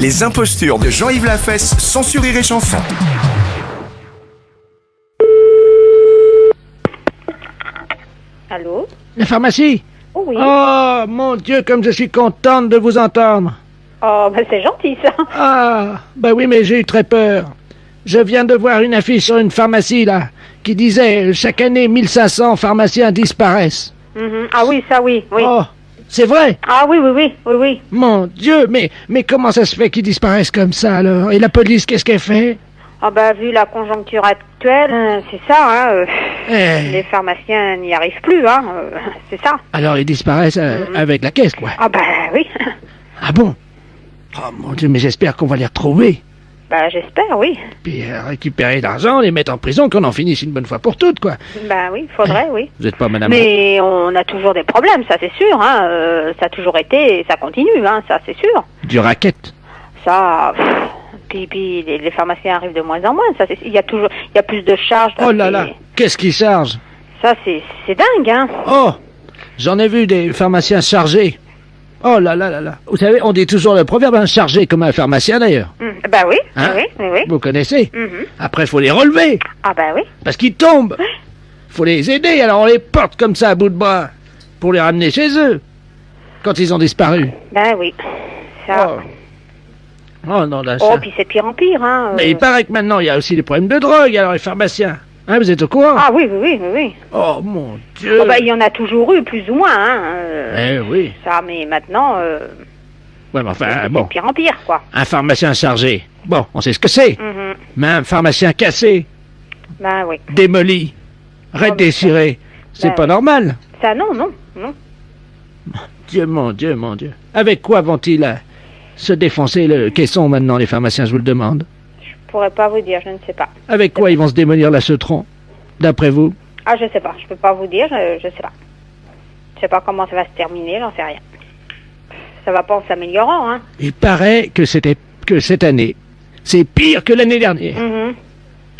Les impostures de Jean-Yves Lafesse, sans Rire et Chanson. Allô? La pharmacie? Oh oui. Oh, mon Dieu, comme je suis contente de vous entendre. Oh, ben c'est gentil ça. Ah, bah oui, mais j'ai eu très peur. Je viens de voir une affiche sur une pharmacie, là, qui disait chaque année 1500 pharmaciens disparaissent. Mhm. Ah oui, ça oui, oui. Oh, c'est vrai? Ah oui, oui, oui, oui, oui. Mon Dieu, mais comment ça se fait qu'ils disparaissent comme ça, alors? Et la police, qu'est-ce qu'elle fait? Ah ben vu la conjoncture actuelle, c'est ça, hein. Eh, Les pharmaciens n'y arrivent plus, hein. C'est ça. alors ils disparaissent avec la caisse, quoi. Ah ben oui. Ah bon? Oh mon Dieu, mais j'espère qu'on va les retrouver. Ben j'espère, oui. Puis récupérer l'argent, les mettre en prison, qu'on en finisse une bonne fois pour toutes, quoi. Ben oui, faudrait, oui. Vous n'êtes pas madame... Mais on a toujours des problèmes, ça c'est sûr, hein. Ça a toujours été et ça continue, hein, ça c'est sûr. Du racket. Ça... Puis les pharmaciens arrivent de moins en moins. Ça, il y a plus de charges. Oh là là, qu'est-ce qui charge? Ça, c'est dingue, hein. Oh, j'en ai vu des pharmaciens chargés. Oh là là là là. Vous savez, on dit toujours le proverbe, hein, chargé comme un pharmacien d'ailleurs. Ben oui, Hein? oui, oui, oui. Vous connaissez? Mhm. Après, il faut les relever, Ah ben oui. parce qu'ils tombent. Faut les aider, alors on les porte comme ça à bout de bras, pour les ramener chez eux, quand ils ont disparu. Ben oui. Ça... Oh non, là, Oh, ça... puis c'est de pire en pire, hein. Mais il paraît que maintenant, il y a aussi des problèmes de drogue, alors les pharmaciens. Hein, vous êtes au courant? Ah oui, oui, oui, oui, oui. Oh mon Dieu. Bon, ben, il y en a toujours eu, plus ou moins, hein. Eh oui. Ça, mais maintenant, Ouais, mais enfin, c'est bon. de pire en pire, quoi. Un pharmacien chargé. Bon, on sait ce que c'est. Mhm. Mais un pharmacien cassé, Ben oui. démoli, redéchiré, c'est Ben pas oui. normal. Ça, non, non, non. Dieu, mon Dieu, mon Dieu. Avec quoi vont-ils se défoncer le caisson maintenant, les pharmaciens, je vous le demande? Je pourrais pas vous dire, je ne sais pas. Avec quoi ils vont se démolir la Ceutron, d'après vous? Ah, je sais pas, je peux pas vous dire, je sais pas. Je sais pas comment ça va se terminer, j'en sais rien. Ça va pas en s'améliorant, hein. Il paraît que cette année, c'est pire que l'année dernière. Mhm.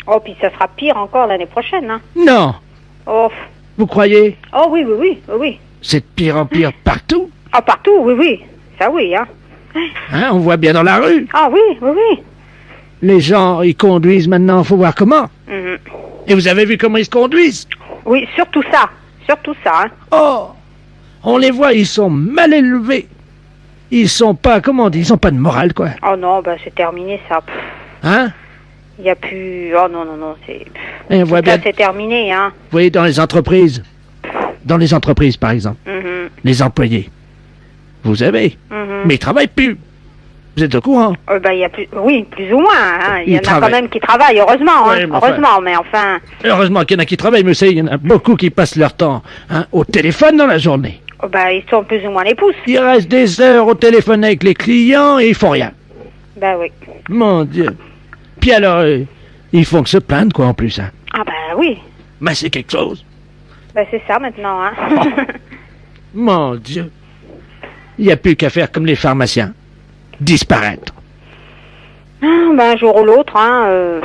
Oh, puis ça sera pire encore l'année prochaine, hein. Non, Oh, vous croyez? oh oui, oui, oui, oui, oui. C'est de pire en pire partout. Ah, partout, oui, oui. Ça, oui, hein. Hein, on voit bien dans la rue. Ah oui, oui, oui. Les gens, ils conduisent maintenant, faut voir comment. Mhm. Et vous avez vu comment ils se conduisent? Oui, surtout ça, hein. Oh, on les voit, ils sont mal élevés. Ils sont pas, comment on dit, ils sont pas de morale, quoi. Oh non, bah c'est terminé, ça. Pff, Hein? il y a plus... Oh non, non, non, c'est... Et on voit Tout bien, ça, vous c'est terminé, hein. voyez, dans les entreprises, par exemple, Mhm. les employés, vous savez, Mhm. mais ils travaillent plus. Vous êtes au courant? Bah, il y a plus... Oui, plus ou moins, hein. Il y Ils en a travaillent. quand même qui travaillent, heureusement, hein. Ouais, mais enfin- Heureusement, mais enfin... Heureusement qu'il y en a qui travaillent, mais vous savez, il y en a beaucoup qui passent leur temps au téléphone dans la journée. Oh, bah, ils sont plus ou moins les pouces. Ils restent des heures au téléphone avec les clients et ils font rien. Bah oui. Mon Dieu. Puis alors, ils font que se plaindre, quoi, en plus. Hein. Ah bah oui. Mais c'est quelque chose. Bah c'est ça maintenant, hein. Mon Dieu. Il n'y a plus qu'à faire comme les pharmaciens. Disparaître. Bah un jour ou l'autre, hein,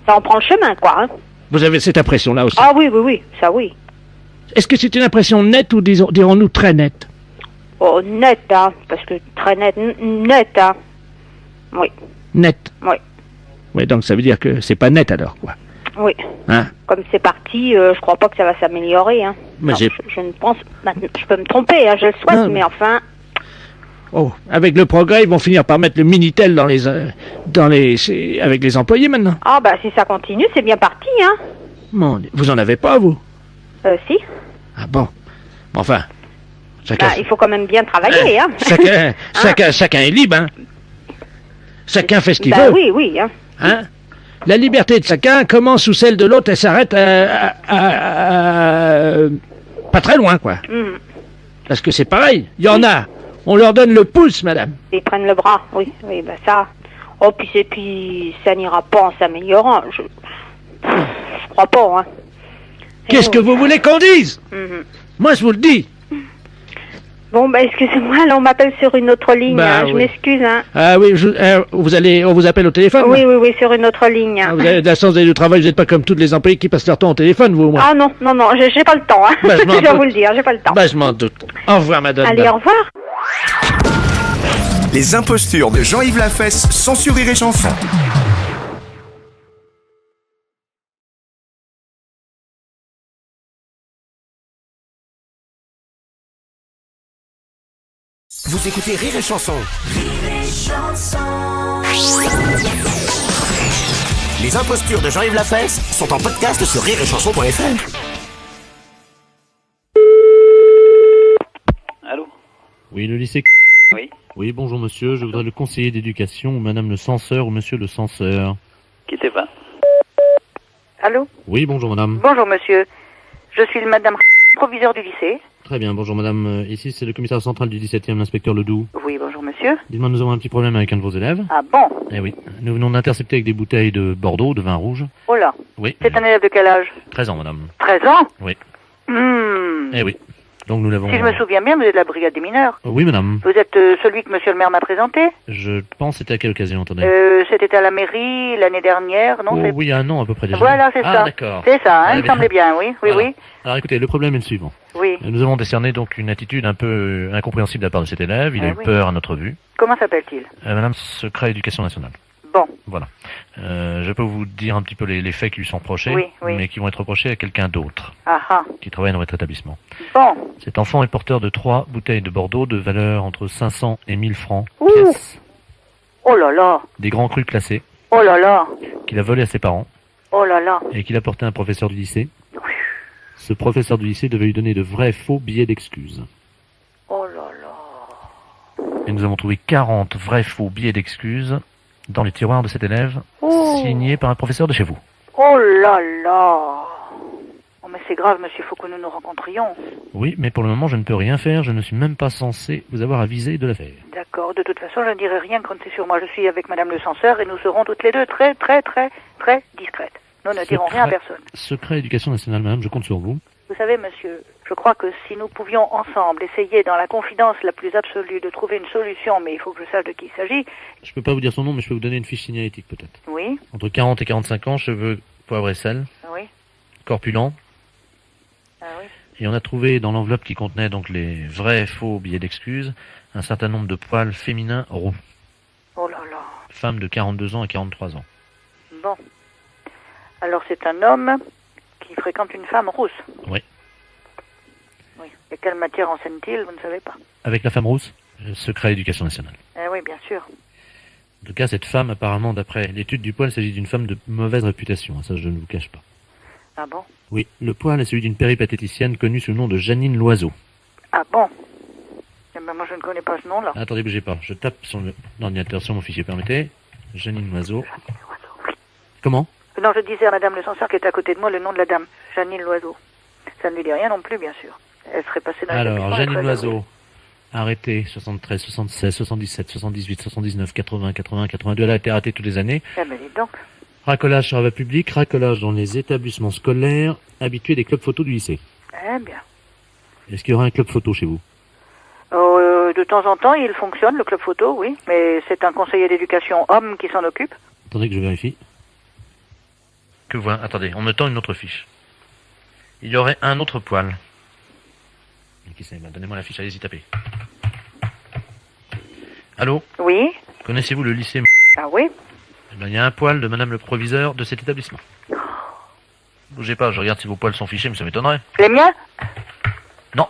ça en prend le chemin, quoi, hein. Vous avez cette impression-là aussi. Ah oui, oui, oui, ça oui. Est-ce que c'est une impression nette ou dirons-nous très nette? Oh, net, hein, parce que très net, net, hein. Oui, Nette. oui, Oui, donc ça veut dire que c'est pas net alors, quoi. oui. Hein? Comme c'est parti, je crois pas que ça va s'améliorer, hein. Mais Alors, j'ai... je ne pense, je peux me tromper, hein, je le souhaite, Non, mais enfin, Oh, avec le progrès, ils vont finir par mettre le Minitel avec les employés maintenant. ah bah si ça continue, c'est bien parti, hein. Mon Dieu. Vous en avez pas, vous? Si. Ah bon. Enfin, chacun... Bah, il faut quand même bien travailler, hein. chacun est libre, hein. Chacun fait ce qu'il Bah veut. oui, oui, hein. Hein? La liberté de chacun commence sous celle de l'autre et s'arrête pas très loin, quoi. Mhm. Parce que c'est pareil. Il y en a. On leur donne le pouce, madame. Ils prennent le bras, oui, oui, bah ça. Oh, puis ça n'ira pas en s'améliorant. Je crois pas, hein. Qu'est-ce que vous voulez qu'on dise? Mhm. Moi, je vous le dis. Bon, bah excusez-moi, là on m'appelle sur une autre ligne, Bah, hein, je oui. m'excuse, hein. Ah oui, on vous appelle au téléphone? Oui, oui, oui, sur une autre ligne. Ah, vous avez de la chance d'aller au travail, vous n'êtes pas comme tous les employés qui passent leur temps au téléphone, vous, au moins. Ah non, non, non, j'ai pas le temps, hein. Bah, je m'en je dois doute. vous le dire, j'ai pas le temps. Bah, je m'en doute. Au revoir, madame. Allez, au revoir. Les impostures de Jean-Yves Lafesse, sans Rire et Chanson. Vous écoutez Rire et Chanson. Les impostures de Jean-Yves Lafesse sont en podcast sur rireetchanson.fr. Allô? Oui, le lycée. Oui. Oui, bonjour monsieur, je voudrais le conseiller d'éducation ou madame le censeur ou monsieur le censeur. Quittez pas. Allô? Oui, bonjour madame. Bonjour, monsieur. Je suis madame proviseur du lycée. Très bien, bonjour madame. Ici c'est le commissaire central du 17e, l'inspecteur Ledoux. Oui, bonjour, monsieur. Dites-moi, nous avons un petit problème avec un de vos élèves. Ah bon? Eh oui, nous venons d'intercepter avec des bouteilles de Bordeaux, de vin rouge. Oh là. Oui. C'est un élève de quel âge? 13 ans madame. 13 ans? Oui. Hmm. Eh oui. Donc nous l'avons... Si je me souviens bien, vous êtes de la brigade des mineurs. Oui madame. Vous êtes celui que monsieur le maire m'a présenté? Je pense c'était à quelle occasion, attendez. C'était à la mairie l'année dernière, non? Oh, oui, il y a un an à peu près déjà. Voilà, c'est ah, ça. D'accord. C'est ça, hein, Ah, il me semblait bien, oui, oui, Voilà. oui. Alors écoutez, le problème est le suivant. Oui. Nous avons décerné donc une attitude un peu incompréhensible de la part de cet élève. Il a Ah eu oui. peur à notre vue. Comment s'appelle-t-il? Madame Secret Éducation Nationale. Bon. Voilà. Je peux vous dire un petit peu les faits qui lui sont reprochés, Oui, oui. mais qui vont être reprochés à quelqu'un d'autre Ah ah. qui travaille dans votre établissement. Bon. Cet enfant est porteur de 3 bouteilles de Bordeaux de valeur entre 500 et 1000 francs Ouh. pièce. Oh là là. Des grands crus classés Oh là là. qu'il a volés à ses parents Oh là là. et qu'il a porté à un professeur du lycée. Ce professeur du lycée devait lui donner de vrais faux billets d'excuses. Oh là là. Et nous avons trouvé 40 vrais faux billets d'excuses dans les tiroirs de cet élève, Oh. signés par un professeur de chez vous. Oh là là. Oh mais c'est grave, monsieur, il faut que nous nous rencontrions. Oui, mais pour le moment, je ne peux rien faire. Je ne suis même pas censé vous avoir avisé de l'affaire. D'accord, de toute façon, je ne dirai rien, comptez sur moi. Je suis avec madame le censeur et nous serons toutes les deux très discrètes. Nous ne dirons rien à personne. Secret Éducation Nationale, madame, je compte sur vous. Vous savez, monsieur, je crois que si nous pouvions ensemble essayer dans la confidence la plus absolue de trouver une solution, mais il faut que je sache de qui il s'agit. Je peux pas vous dire son nom, mais je peux vous donner une fiche signalétique peut-être. Oui, Entre 40 et 45 ans, cheveux, poivre et sel, oui, corpulent. ah oui. Et on a trouvé dans l'enveloppe qui contenait donc les vrais faux billets d'excuses un certain nombre de poils féminins roux. Oh là là. Femmes de 42 ans à 43 ans. Bon. Alors c'est un homme qui fréquente une femme rousse. Oui. Oui. Et quelle matière enseigne-t-il, vous ne savez pas? Avec la femme rousse, Secret Éducation Nationale. Eh oui, bien sûr. En tout cas, cette femme, apparemment, d'après l'étude du poil, il s'agit d'une femme de mauvaise réputation. Ça, je ne vous cache pas. Ah bon? Oui, le poil est celui d'une péripatéticienne connue sous le nom de Janine Loiseau. Ah bon? Eh ben moi je ne connais pas ce nom-là. Attendez, bougez pas. Je tape sur l'ordinateur, sur mon fichier, permettez. Janine Loiseau. Comment? Non, je disais à madame le censeur qui est à côté de moi le nom de la dame, Janine Loiseau. Ça ne lui dit rien non plus, bien sûr. Elle serait passée dans Alors, l'établissement, Janine elle serait- Loiseau. Arrêtée, 73, 76, 77, 78, 79, 80, 81, 82. Elle a été arrêtée toutes les années. Eh ben dites donc. Racolage sur la voie publique, racolage dans les établissements scolaires, habitué des clubs photo du lycée. Eh bien. Est-ce qu'il y aura un club photo chez vous? De temps en temps, il fonctionne, le club photo, oui. Mais c'est un conseiller d'éducation homme qui s'en occupe. Attendez que je vérifie. Que voilà, attendez, on me tend une autre fiche. Il y aurait un autre poil. Mais qui c'est? Ben, donnez-moi la fiche, allez-y, tapez. Allô? Oui. Connaissez-vous le lycée? Ah oui. Eh ben, il y a un poil de madame le proviseur de cet établissement. Bougez pas, je regarde si vos poils sont fichés, mais ça m'étonnerait. Les miens? Non.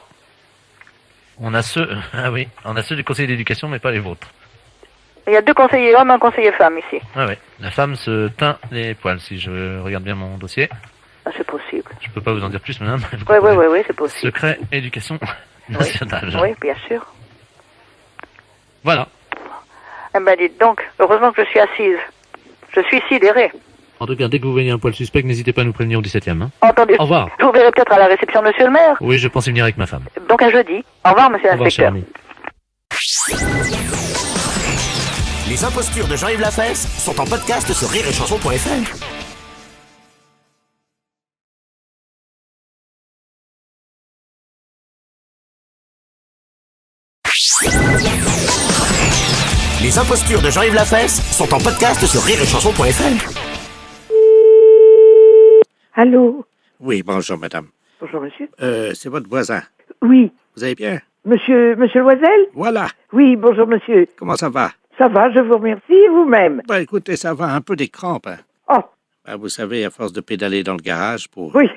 On a ceux, ah oui, on a ceux du conseil d'éducation, mais pas les vôtres. Il y a 2 conseillers hommes, un conseiller femme ici. Ah ouais, la femme se teint les poils, si je regarde bien mon dossier. Ah, c'est possible. Je peux pas vous en dire plus, madame. Vous Oui, comprenez. c'est possible. Secret éducation nationale. Oui, bien sûr. Voilà. Eh ben dites donc, heureusement que je suis assise. Je suis sidérée. En tout cas, dès que vous voyez un poil suspect, n'hésitez pas à nous prévenir au 17e. Hein. Entendu. Au revoir. Je vous verrai peut-être à la réception de monsieur le maire. Oui, je pensais venir avec ma femme. Donc à jeudi. Au revoir, monsieur Au revoir, cher l'inspecteur. ami. Les impostures de Jean-Yves Lafesse sont en podcast sur rireetchanson.fr. Les impostures de Jean-Yves Lafesse sont en podcast sur rireetchanson.fr. Allô? Oui, bonjour, madame. Bonjour, monsieur. C'est votre voisin. Oui, Vous allez bien? Monsieur Loisel? Voilà. Oui, bonjour monsieur. Comment ça va? Ça va, je vous remercie, et vous-même? Bah écoutez, ça va, un peu des crampes. Hein. Oh, Bah, vous savez, à force de pédaler dans le garage pour... oui,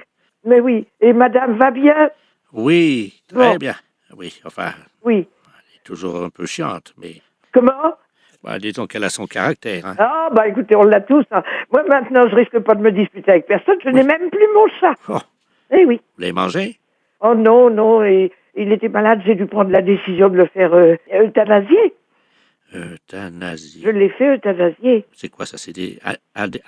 mais oui. Et madame va bien? Oui, très Bon. bien. Oui, enfin, Oui. elle est toujours un peu chiante, mais... Comment? Bah, disons qu'elle a son caractère. Hein. Ah, bah écoutez, on l'a tous. Hein. Moi, maintenant, je risque pas de me disputer avec personne. Je n'ai même plus mon chat. Oh, Eh oui. vous l'avez mangé? Oh non, non, et il était malade. J'ai dû prendre la décision de le faire euthanasier. Euthanasie. Je l'ai fait euthanasier. C'est quoi ça? C'est des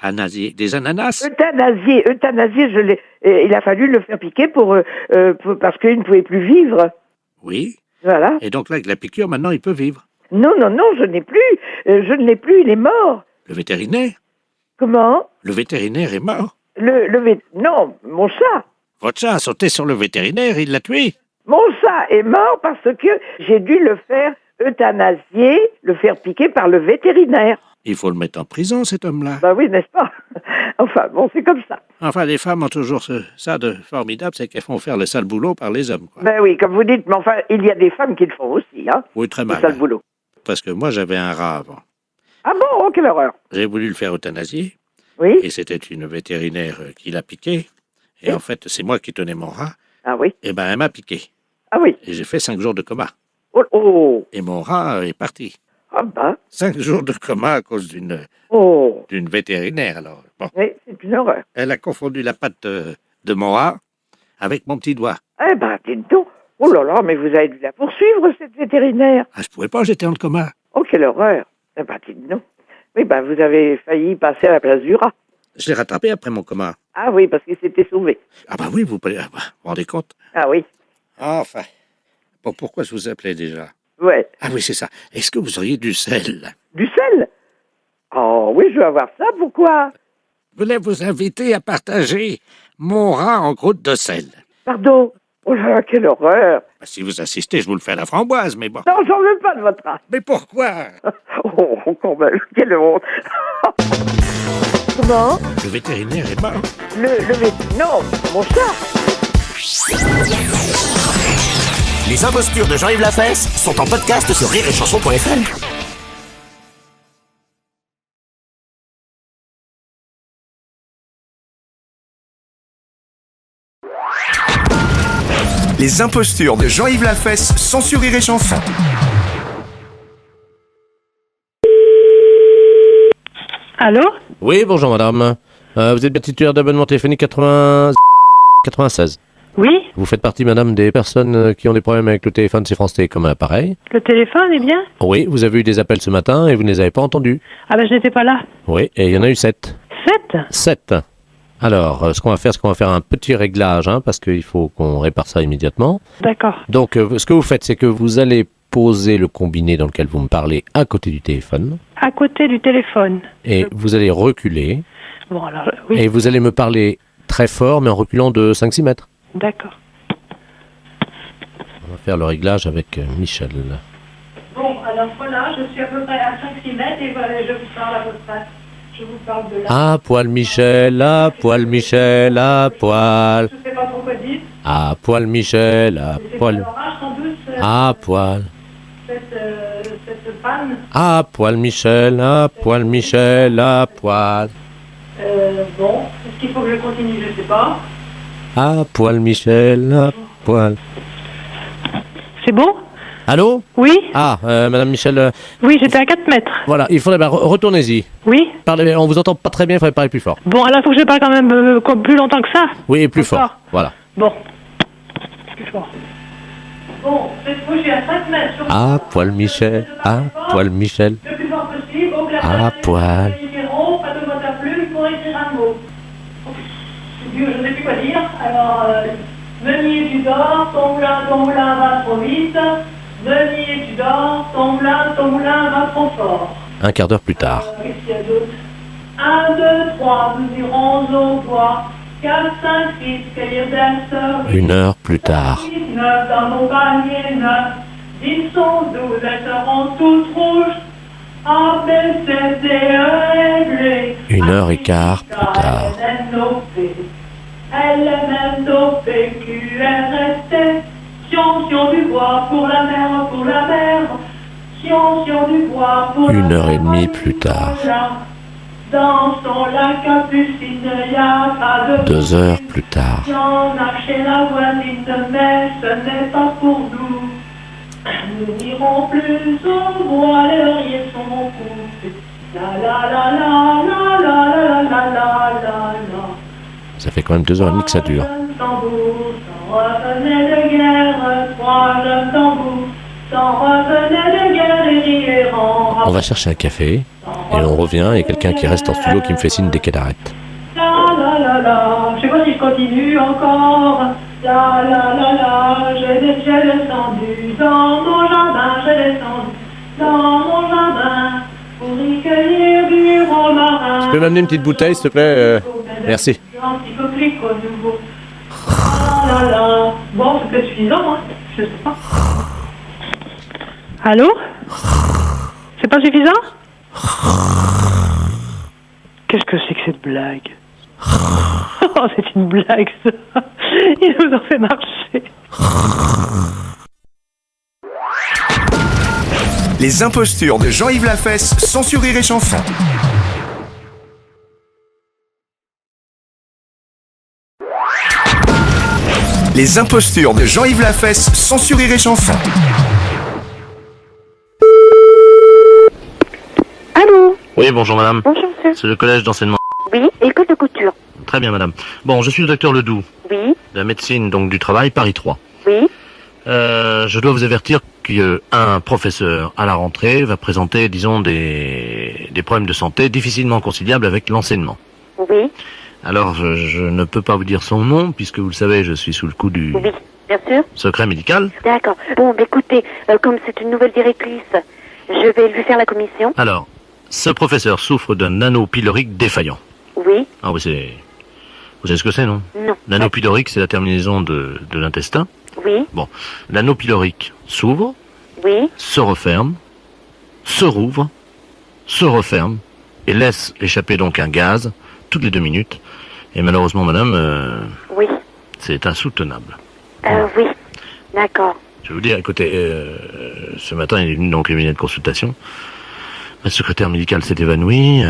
anasiers, des ananas? Euthanasier, je l'ai. Il a fallu le faire piquer parce qu'il ne pouvait plus vivre. Oui. Voilà. Et donc là, avec la piqûre, maintenant, il peut vivre. Non, non, non, je n'ai plus. Je ne l'ai plus, il est mort. Le vétérinaire? Comment? Le vétérinaire est mort. Non, mon chat. Votre chat a sauté sur le vétérinaire, il l'a tué. Mon chat est mort parce que j'ai dû le faire euthanasier, le faire piquer par le vétérinaire. Il faut le mettre en prison, cet homme-là. Ben oui, n'est-ce pas? Enfin, bon, c'est comme ça. Enfin, les femmes ont toujours ça de formidable, c'est qu'elles font faire le sale boulot par les hommes, quoi. Ben oui, comme vous dites, mais enfin, il y a des femmes qui le font aussi, hein, Oui, très le mal. sale boulot. Parce que moi, j'avais un rat avant. Ah bon, oh, quelle horreur. J'ai voulu le faire euthanasier, Oui? et c'était une vétérinaire qui l'a piqué. Et en fait, c'est moi qui tenais mon rat. Ah oui? Et ben, elle m'a piqué. Ah oui. Et j'ai fait 5 jours de coma. Oh, oh. Et mon rat est parti. Ah ben, 5 jours de coma à cause oh. d'une vétérinaire, alors. Bon. Oui, c'est une horreur. Elle a confondu la patte de mon rat avec mon petit doigt. Eh ben, dites donc. Oh là là, mais vous avez dû la poursuivre, cette vétérinaire. Ah, je pouvais pas, j'étais en coma. Oh, quelle horreur. Eh ben, dites donc. Oui, ben, vous avez failli passer à la place du rat. Je l'ai rattrapé après mon coma. Ah oui, parce qu'il s'était sauvé. Ah bah oui, vous vous rendez compte? Ah oui. Enfin. Bon, pourquoi je vous appelais déjà? Ouais. Ah oui, c'est ça. Est-ce que vous auriez du sel? Du sel? Oh oui, je veux avoir ça, pourquoi? Je voulais vous inviter à partager mon rat en croûte de sel. Pardon? Oh là là, quelle horreur. Bah, si vous insistez, je vous le fais à la framboise, mais bon. Non, j'en veux pas de votre rat. Mais pourquoi? Oh, quand même, quelle honte. Comment? Le vétérinaire est mort. Non, mon chat. Les impostures de Jean-Yves Lafesse sont en podcast sur rireetchanson.fr. Les impostures de Jean-Yves Lafesse sont sur Rire et Chanson. Allô? Oui, bonjour madame. Vous êtes bien titulaire d'abonnement téléphonique 96. Oui? Vous faites partie, madame, des personnes qui ont des problèmes avec le téléphone si France Télécom à l'appareil. Le téléphone est bien? Oui, vous avez eu des appels ce matin et vous ne les avez pas entendus. Ah ben je n'étais pas là. Oui, et il y en a eu 7. 7? 7. Alors, ce qu'on va faire un petit réglage, hein, parce qu'il faut qu'on répare ça immédiatement. D'accord. Donc, ce que vous faites, c'est que vous allez poser le combiné dans lequel vous me parlez à côté du téléphone. À côté du téléphone. Et vous allez reculer. Bon alors, oui. Et vous allez me parler très fort, mais en reculant de 5-6 mètres. D'accord. On va faire le réglage avec Michel. Bon, alors voilà, je suis à peu près à 5-6 mètres et voilà, je vous parle à votre face. Je vous parle de là. À poil Michel, à poil Michel, à poil. Je sais pas trop quoi dire. À poil Michel, à C'est poil. l'orage sans doute, À poil. cette panne. À poil Michel, à poil Michel, à poil. Bon, est-ce qu'il faut que je continue? Je sais pas. À poil Michel, à poil. C'est bon? Allô? Oui? Ah, madame Michel, Oui, j'étais à 4 mètres. voilà, il faudrait, retournez-y. Oui? Parlez, on vous entend pas très bien, il faudrait parler plus fort. Bon, alors il faut que je parle quand même plus longtemps que ça. Oui, plus Encore. fort, voilà. Bon. Plus fort. Bon, cette fois, je suis à 5 mètres. Sur À poil Michel, à poil Michel. le plus fort possible. Au clair À poil. numéro, pas de votre plume pour écrire un mot. Je ne sais plus quoi dire. Alors, Meunier, tu dors, ton moulin va trop vite. Meunier, tu dors, ton moulin va trop fort. Un quart d'heure plus tard. Qu'est-ce qu'il y a d'autre? 1, 2, 3, nous irons au bois. 4, 5, 6, cahier d'Est. 1 heure plus tard. 9 dans mon panier, 9. 10, 11, 12, elles seront toutes rouges. A, B, C, D, E, F, G. 1 heure et quart plus tard. L, M, N, O, P, Q, R, S, T. Sion du bois, pour la mer, pour la mer. Sion du bois pour la mer. 1h30 plus tard. Dans son lac Capucine, y a pas de 2 heures plus tard. y en a chez la voisine, mais ce n'est pas pour nous. Nous n'irons plus au bois, les lauriers sont coupés. La la la la la la la la la la la. Ça fait quand même 2h30 que ça dure. S'en revenaient de guerre, 3 jeunes tambours s'en revenaient de guerre et riaient On va chercher un café, et on revient, et quelqu'un qui reste en studio qui me fait signe dès qu'elle arrête. La la la la, je sais pas si je continue encore. La la la la, j'ai descendu dans mon jardin, j'ai descendu dans mon jardin pour y cueillir du romarin. Tu peux m'amener une petite bouteille, s'il te plaît Merci. Un petit coquelicot nouveau. La la la, bon, c'est peut-être suffisant, hein, je sais pas. Allô? C'est pas suffisant? Qu'est-ce que c'est que cette blague? Oh, c'est une blague, ça. Il nous en fait marcher. Les impostures de Jean-Yves Lafesse, sans Rire et Chanson. Les impostures de Jean-Yves Lafesse, sans Rire et Chanson. Allô? Oui, bonjour madame. Bonjour, monsieur. C'est le collège d'enseignement. Oui, école de couture. Très bien madame. Bon, je suis le docteur Ledoux, Oui, de la médecine donc du travail, Paris 3. oui. Je dois vous avertir qu'un professeur à la rentrée va présenter, disons, des problèmes de santé difficilement conciliables avec l'enseignement. Oui, Alors, je ne peux pas vous dire son nom, puisque vous le savez, je suis sous le coup du oui, bien sûr. secret médical. D'accord. Bon, bah, écoutez, comme c'est une nouvelle directrice, je vais lui faire la commission. Alors, ce professeur souffre d'un anneau pylorique défaillant. Oui, Ah oui, c'est... Vous savez ce que c'est, non? non. L'anneau pylorique, c'est la terminaison de l'intestin. Oui, L'anneau pylorique s'ouvre, oui, se referme, se rouvre, se referme, et laisse échapper donc un gaz toutes les 2 minutes. Et malheureusement, madame, oui, c'est insoutenable. oui. D'accord. Je vais vous dire, écoutez, ce matin, il est venu dans le cabinet de consultation. Ma secrétaire médicale s'est évanouie.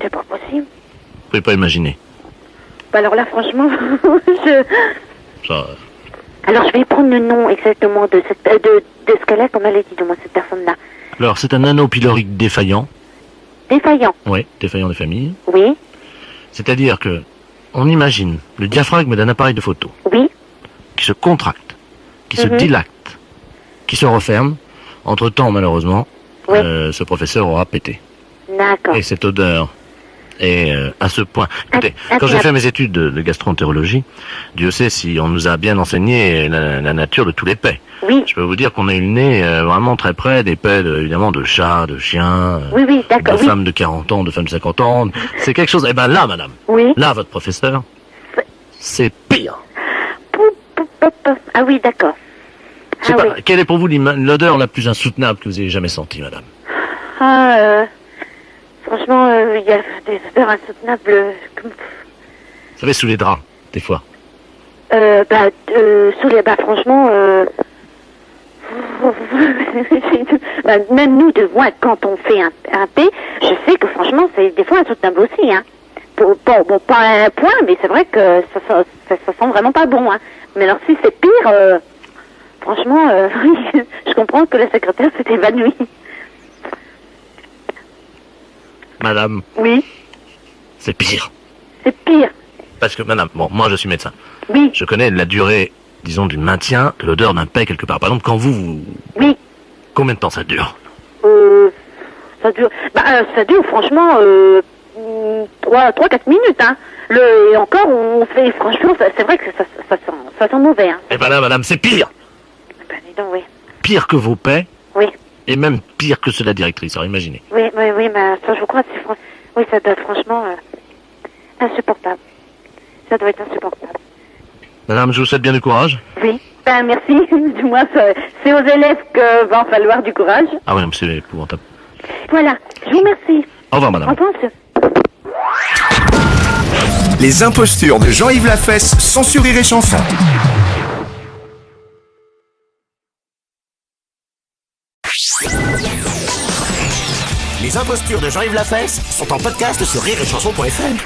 C'est pas possible. Vous pouvez pas imaginer. Bah alors là, franchement, Ça, Alors, je vais prendre le nom exactement de cette de ce qu'elle a, comme elle a dit de moi, cette personne-là. alors, c'est un anneau pylorique défaillant. Défaillant. Oui, défaillant des familles. Oui, C'est-à-dire que on imagine le diaphragme d'un appareil de photo oui, qui se contracte, qui se dilate, qui se referme. Entre-temps, malheureusement, Oui. ce professeur aura pété. d'accord. Et cette odeur est à ce point. Écoutez, Ah, quand j'ai ah, fait mes études de gastroentérologie, Dieu sait si on nous a bien enseigné la nature de tous les paix. Oui, Je peux vous dire qu'on a eu le nez vraiment très près des paix, évidemment, de chats, de chiens, oui, oui, de d'accord, oui. femmes de 40 ans, de femmes de 50 ans. C'est quelque chose... Eh ben là, madame, Oui. là, votre professeur, c'est pire. Pou, pou, pou, pou. Ah oui, d'accord. Je sais Ah pas, oui. quelle est pour vous l'odeur la plus insoutenable que vous ayez jamais sentie, madame? Franchement, il y a des odeurs insoutenables. Vous savez, sous les draps, des fois. Sous les... Bah, franchement, même nous, de moi, quand on fait un thé, je sais que franchement, c'est des fois insoutenable aussi, hein. Bon, pas à un point, mais c'est vrai que ça sent vraiment pas bon, hein. Mais alors, si c'est pire, franchement, je comprends que la secrétaire s'est évanouie. Madame, Oui, c'est pire. c'est pire. Parce que, madame, bon, moi je suis médecin. Oui, Je connais la durée, disons, du maintien de l'odeur d'un paix quelque part. Par exemple, quand vous... oui. Combien de temps ça dure? Ça dure franchement 3-4 minutes, hein. Et encore, on fait, franchement, c'est vrai que ça sent mauvais, hein. Eh ben là, madame, c'est pire. Ben, dis donc, oui. Pire que vos paix, Oui, et même pire que ceux de la directrice, alors imaginez. oui, mais ça, je crois, oui, ça doit être franchement insupportable. Ça doit être insupportable. Madame, je vous souhaite bien du courage. Oui, ben merci. Du moins, c'est aux élèves que va en falloir du courage. Ah oui, non, mais c'est épouvantable. Voilà, je vous remercie. Au revoir, Au madame. revoir, monsieur. Les impostures de Jean-Yves Lafesse, sans Rire et Chanson. Les impostures de Jean-Yves Lafesse sont en podcast sur rireetchanson.fr.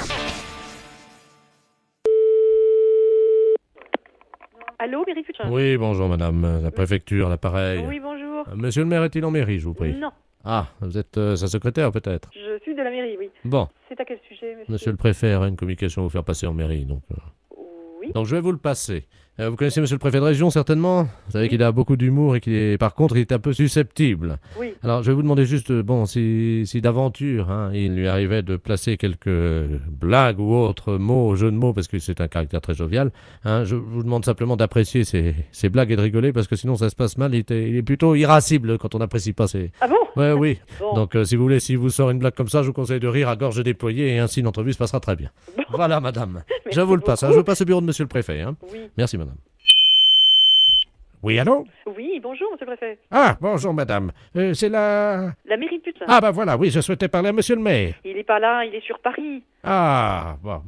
Allô, mairie Futur. Oui, bonjour madame, la préfecture, l'appareil. Oui, bonjour. Monsieur le maire est-il en mairie, je vous prie? Non, Ah, vous êtes sa secrétaire peut-être? je suis de la mairie, oui. Bon, C'est à quel sujet, monsieur? monsieur le préfet a une communication à vous faire passer en mairie, donc... Oui. Donc je vais vous le passer. Vous connaissez monsieur le préfet de région, certainement? Vous savez qu'il a beaucoup d'humour et qu'il est, par contre, il est un peu susceptible. Oui. Alors, je vais vous demander juste, bon, si d'aventure, hein, il lui arrivait de placer quelques blagues ou autres mots, jeux de mots, parce que c'est un caractère très jovial, hein, je vous demande simplement d'apprécier ces blagues et de rigoler, parce que sinon ça se passe mal. Il est plutôt irascible quand on n'apprécie pas ses... Ah bon? Ouais, oui. Bon. Donc, si vous voulez, si vous sort une blague comme ça, je vous conseille de rire à gorge déployée, et ainsi l'entrevue se passera très bien. Bon. Voilà, madame. Merci Je vous le passe, hein, beaucoup. je vous passe au bureau de monsieur le préfet. Hein. Oui. Merci, madame. Oui, allô? Oui, bonjour, monsieur le préfet. Ah, bonjour madame. C'est la... La mairie de Putain. Ah bah voilà, oui, je souhaitais parler à monsieur le maire. Il est pas là, il est sur Paris. Ah, bon.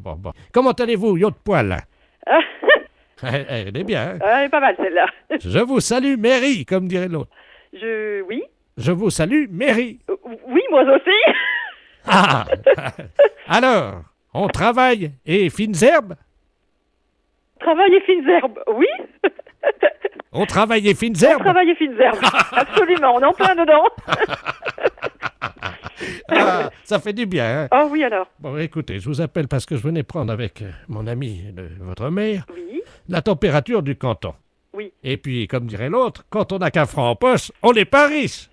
Comment allez-vous, yacht poil? Ah, Elle est bien, hein? elle est pas mal, celle-là. Je vous salue, mairie, comme dirait l'autre. Oui. Je vous salue, mairie. Oui, moi aussi. Ah! Alors, on travaille et fines herbes? Travail et fines herbes, oui. On travaille et fines On herbes? travaille et fines herbes. Absolument, on est en plein dedans. Ah, ça fait du bien, hein? Oh oui, alors. Bon, écoutez, je vous appelle parce que je venais prendre avec mon ami, votre maire, Oui. la température du canton. Oui. Et puis, comme dirait l'autre, quand on n'a qu'un franc en poche, on n'est pas riche.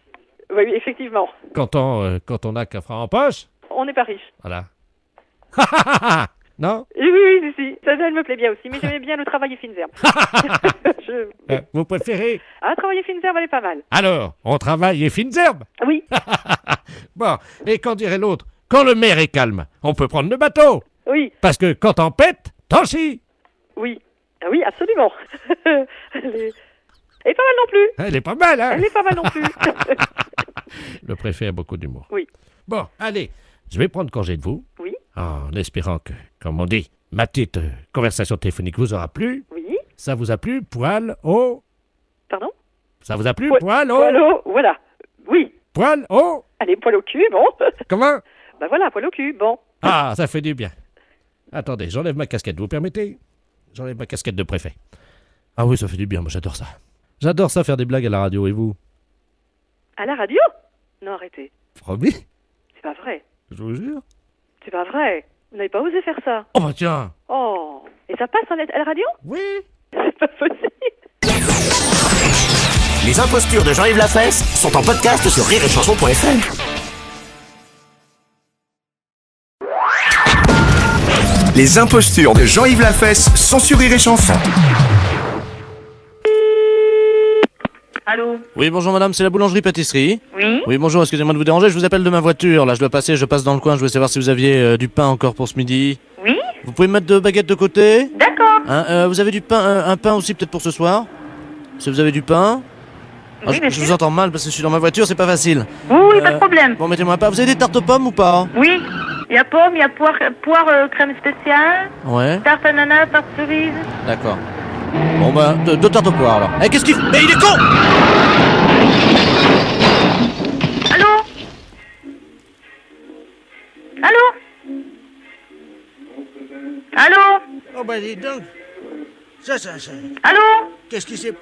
Oui, effectivement. Quand on n'a qu'un franc en poche, On n'est pas riche. voilà. Non? Oui. Ça, elle me plaît bien aussi, mais j'aimais bien le travail et fines herbes. Vous préférez? Ah, travail et fines herbes, elle est pas mal. Alors, on travaille et fines herbes? Oui. Bon, et quand dirait l'autre, quand le maire est calme, on peut prendre le bateau. Oui. Parce que quand t'en pètes, t'en chies. Oui. Ah oui, absolument. Elle est pas mal non plus. Elle est pas mal, hein? Elle est pas mal non plus. Le préfet a beaucoup d'humour. Oui. Bon, allez, je vais prendre congé de vous. Oui. En espérant que, comme on dit, ma petite conversation téléphonique vous aura plu. Oui. Ça vous a plu, poil au... Pardon? Ça vous a plu, Ouais, poil au... Poil au... Voilà. Oui. Poil au... Allez, poil au cul, bon. Comment? Bah voilà, poil au cul, bon. Ah, ça fait du bien. Attendez, j'enlève ma casquette, vous permettez? J'enlève ma casquette de préfet. Ah oui, ça fait du bien, moi j'adore ça. J'adore ça, faire des blagues à la radio, et vous? À la radio? Non, arrêtez. Promis? C'est pas vrai. Je vous jure. C'est pas vrai. Vous n'avez pas osé faire ça. Oh bah tiens. Oh. Et ça passe à la radio? Oui. C'est pas possible. Les impostures de Jean-Yves Lafesse sont en podcast sur rireetchanson.fr. Les impostures de Jean-Yves Lafesse sont sur Rire et Chanson. Allô? Oui, bonjour madame, c'est la boulangerie-pâtisserie. Oui? Oui, bonjour, excusez-moi de vous déranger, je vous appelle de ma voiture. Là, je passe dans le coin, je voulais savoir si vous aviez du pain encore pour ce midi. Oui? Vous pouvez me mettre 2 baguettes de côté? D'accord. Hein, vous avez du pain, un pain aussi peut-être pour ce soir? Si vous avez du pain? Ah, Oui, bien je sûr. vous entends mal parce que je suis dans ma voiture, c'est pas facile. Oui, pas de problème. Bon, mettez-moi un pain. Vous avez des tartes aux pommes ou pas? Oui, il y a pomme, il y a poire crème spéciale, Ouais, tarte ananas, tarte cerise. d'accord. Bon, bah, 2 tartes aux poires alors. Eh, qu'est-ce qu'il fait? Mais il est con! Allô? Allô? Allô? Oh bah dis donc. Ça. Allô? Qu'est-ce qui s'est...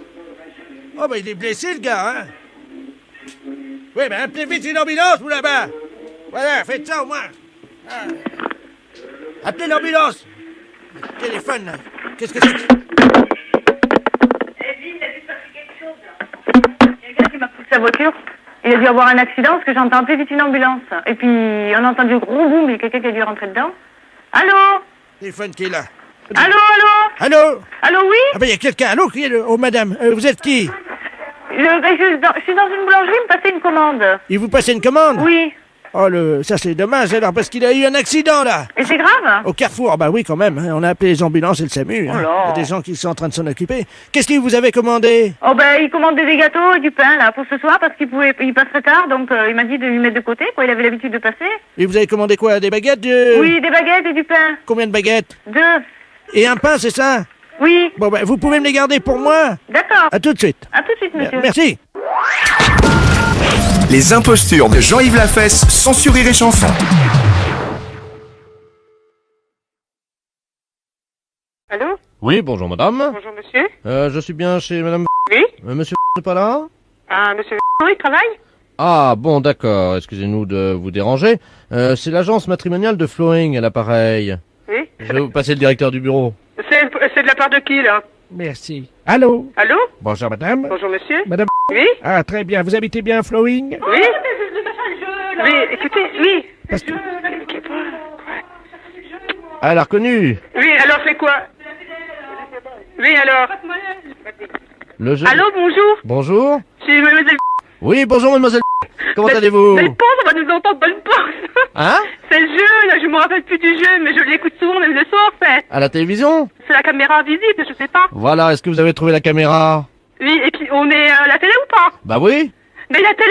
Oh bah il est blessé le gars, hein? Oui, bah appelez vite une ambulance, vous là-bas. Voilà, faites ça au moins. Ah. Appelez l'ambulance. Le téléphone, là. Qu'est-ce que c'est que... Quelqu'un qui m'a poussé sa voiture. Il a dû avoir un accident parce que j'entends plus vite une ambulance. Et puis on a entendu gros boum, il y a quelqu'un qui a dû rentrer dedans. Allô? Téléphone qui est là. Allô? Allô? Allô, oui? Ah bah il y a quelqu'un. Allô, criez-le. Oh madame, vous êtes qui? Je suis dans une boulangerie, me passer une commande. Il vous passe une commande? Oui. Oh, ça c'est dommage alors, parce qu'il a eu un accident là. Et c'est grave? Au Carrefour, bah oui quand même, hein. On a appelé les ambulances et le SAMU. Hein. Oh là. Il y a des gens qui sont en train de s'en occuper. Qu'est-ce que vous avez commandé? Oh ben, il commande des gâteaux et du pain là pour ce soir parce il passerait tard, donc il m'a dit de lui mettre de côté, quoi. Il avait l'habitude de passer. Et vous avez commandé quoi? Des baguettes Oui, des baguettes et du pain. Combien de baguettes? 2. Et un pain, c'est ça? Oui. Bon bah vous pouvez me les garder pour moi? D'accord. À tout de suite. À tout de suite, monsieur. Merci. Les impostures de Jean-Yves Lafesse, sans Rire et Chanson. Allô? Oui, bonjour madame. Bonjour monsieur. Je suis bien chez madame... Oui? Monsieur n'est pas là? Ah, monsieur il travaille? Ah, bon, d'accord. Excusez-nous de vous déranger. C'est l'agence matrimoniale de Flowing à l'appareil. Oui? Je vais vous passer le directeur du bureau. C'est de la part de qui, là? Merci. Allô? Allô? Bonjour madame. Bonjour monsieur. Madame. Oui? Ah, très bien. Vous habitez bien à Flowing? Oui? Oui, écoutez, oui. Ah, elle a reconnu. Oui, alors c'est quoi? Oui, alors? Le jeu... Allô, bonjour? Bonjour. C'est mademoiselle... Oui, bonjour mademoiselle. Comment Mais- allez-vous? Mais le pauvre, on va nous entendre dans le poste. Hein? C'est le jeu, là, je me rappelle plus du jeu, mais je l'écoute souvent, même le soir, À la télévision? c'est la caméra visible, je sais pas. Voilà, est-ce que vous avez trouvé la caméra? Oui, et puis on est à la télé ou pas? Bah oui. Mais la télé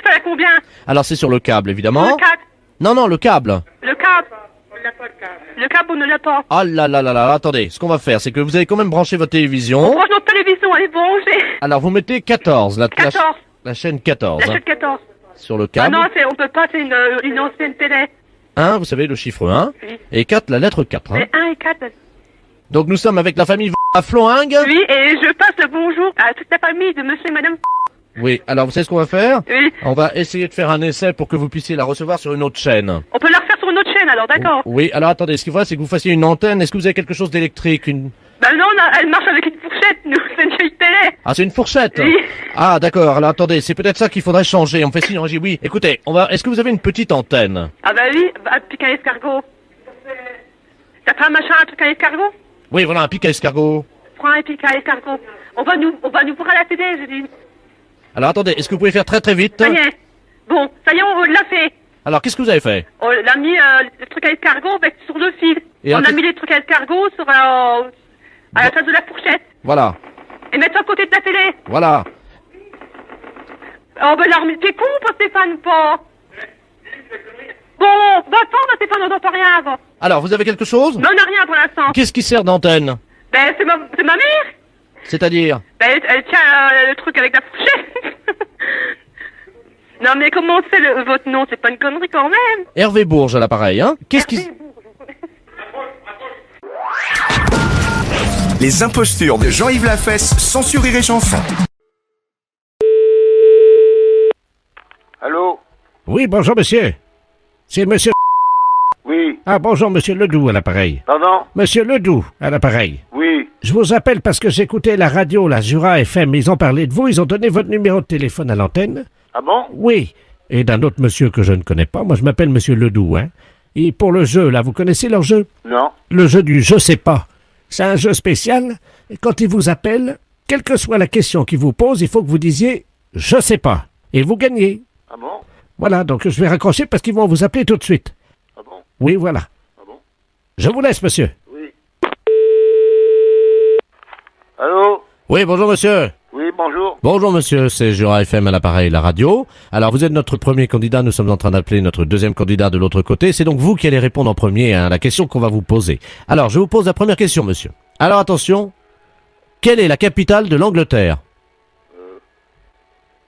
ça a combien? Alors c'est sur le câble, évidemment. Le câble. Non, le câble. Le câble. On l'a pas, le câble. Le câble, on ne l'a pas. Ah là là là là, attendez, ce qu'on va faire, c'est que vous allez quand même brancher votre télévision. Branche notre télévision, elle est branchée. Alors vous mettez 14, la 14. la chaîne 14, La chaîne 14. sur le Ah câble. non, on peut pas, c'est une ancienne télé. 1, vous savez, le chiffre 1. Oui. Et 4, la lettre 4. Hein. Mais 1 et 4. Donc nous sommes avec la famille à Floing. Oui, et je passe le bonjour à toute la famille de monsieur et madame. Oui, alors vous savez ce qu'on va faire? Oui. On va essayer de faire un essai pour que vous puissiez la recevoir sur une autre chaîne. On peut la refaire sur une autre chaîne, alors, d'accord? Oui, alors attendez, ce qu'il faut, c'est que vous fassiez une antenne. Est-ce que vous avez quelque chose d'électrique? Bah non, elle marche avec une fourchette, nous, c'est une vieille télé. Ah, c'est une fourchette. Oui. Ah, d'accord. Alors attendez, c'est peut-être ça qu'il faudrait changer. On fait signe en régie. Oui. Écoutez, est-ce que vous avez une petite antenne? Ah bah oui, un pic à escargot. T'as pas un machin, un truc à escargot? Oui, voilà, un pic à escargot. Prends un pic à escargot. On va nous voir à la télé, j'ai dit. Alors attendez, est-ce que vous pouvez faire très très vite? Ça y est. Bon, ça y est, on l'a fait. Alors qu'est-ce que vous avez fait? On a mis le truc à escargot sur le fil. Et on alors, a mis les trucs à escargot sur à la place de la fourchette. Voilà, Et mettre ça à côté de la télé. voilà. Oh ben là, mais t'es con, pas Stéphane, ou pas? Bon, va-t'en, Stéphane, on n'entend rien avant. Alors, vous avez quelque chose? Non, on n'a rien pour l'instant. Qu'est-ce qui sert d'antenne? Ben, c'est ma mère. C'est-à-dire? Ben, elle tient le truc avec la fourchette. Non, mais comment c'est votre nom? C'est pas une connerie quand même. Hervé Bourges à l'appareil, hein? Qu'est-ce qui... Les impostures de Jean-Yves Lafesse, sans Rire et Chanson. Allô? Oui, bonjour monsieur. C'est monsieur... Oui. Ah, bonjour monsieur Ledoux à l'appareil. Pardon? Monsieur Ledoux à l'appareil. Oui. Je vous appelle parce que j'écoutais la radio, la Jura FM, ils ont parlé de vous, ils ont donné votre numéro de téléphone à l'antenne. Ah bon? Oui. Et d'un autre monsieur que je ne connais pas, moi je m'appelle monsieur Ledoux, hein. Et pour le jeu, là, vous connaissez leur jeu? Non. Le jeu du je sais pas. C'est un jeu spécial. Et quand ils vous appellent, quelle que soit la question qu'ils vous posent, il faut que vous disiez je sais pas. Et vous gagnez. Ah bon? Voilà, donc je vais raccrocher parce qu'ils vont vous appeler tout de suite. Ah bon? Oui, voilà. Ah bon? Je vous laisse, monsieur. Oui. Allô? Oui, bonjour monsieur. Oui, bonjour. Bonjour monsieur, c'est Jura FM à l'appareil, la radio. Alors vous êtes notre premier candidat, nous sommes en train d'appeler notre deuxième candidat de l'autre côté. C'est donc vous qui allez répondre en premier à la question qu'on va vous poser. Alors je vous pose la première question monsieur. Alors attention, quelle est la capitale de l'Angleterre?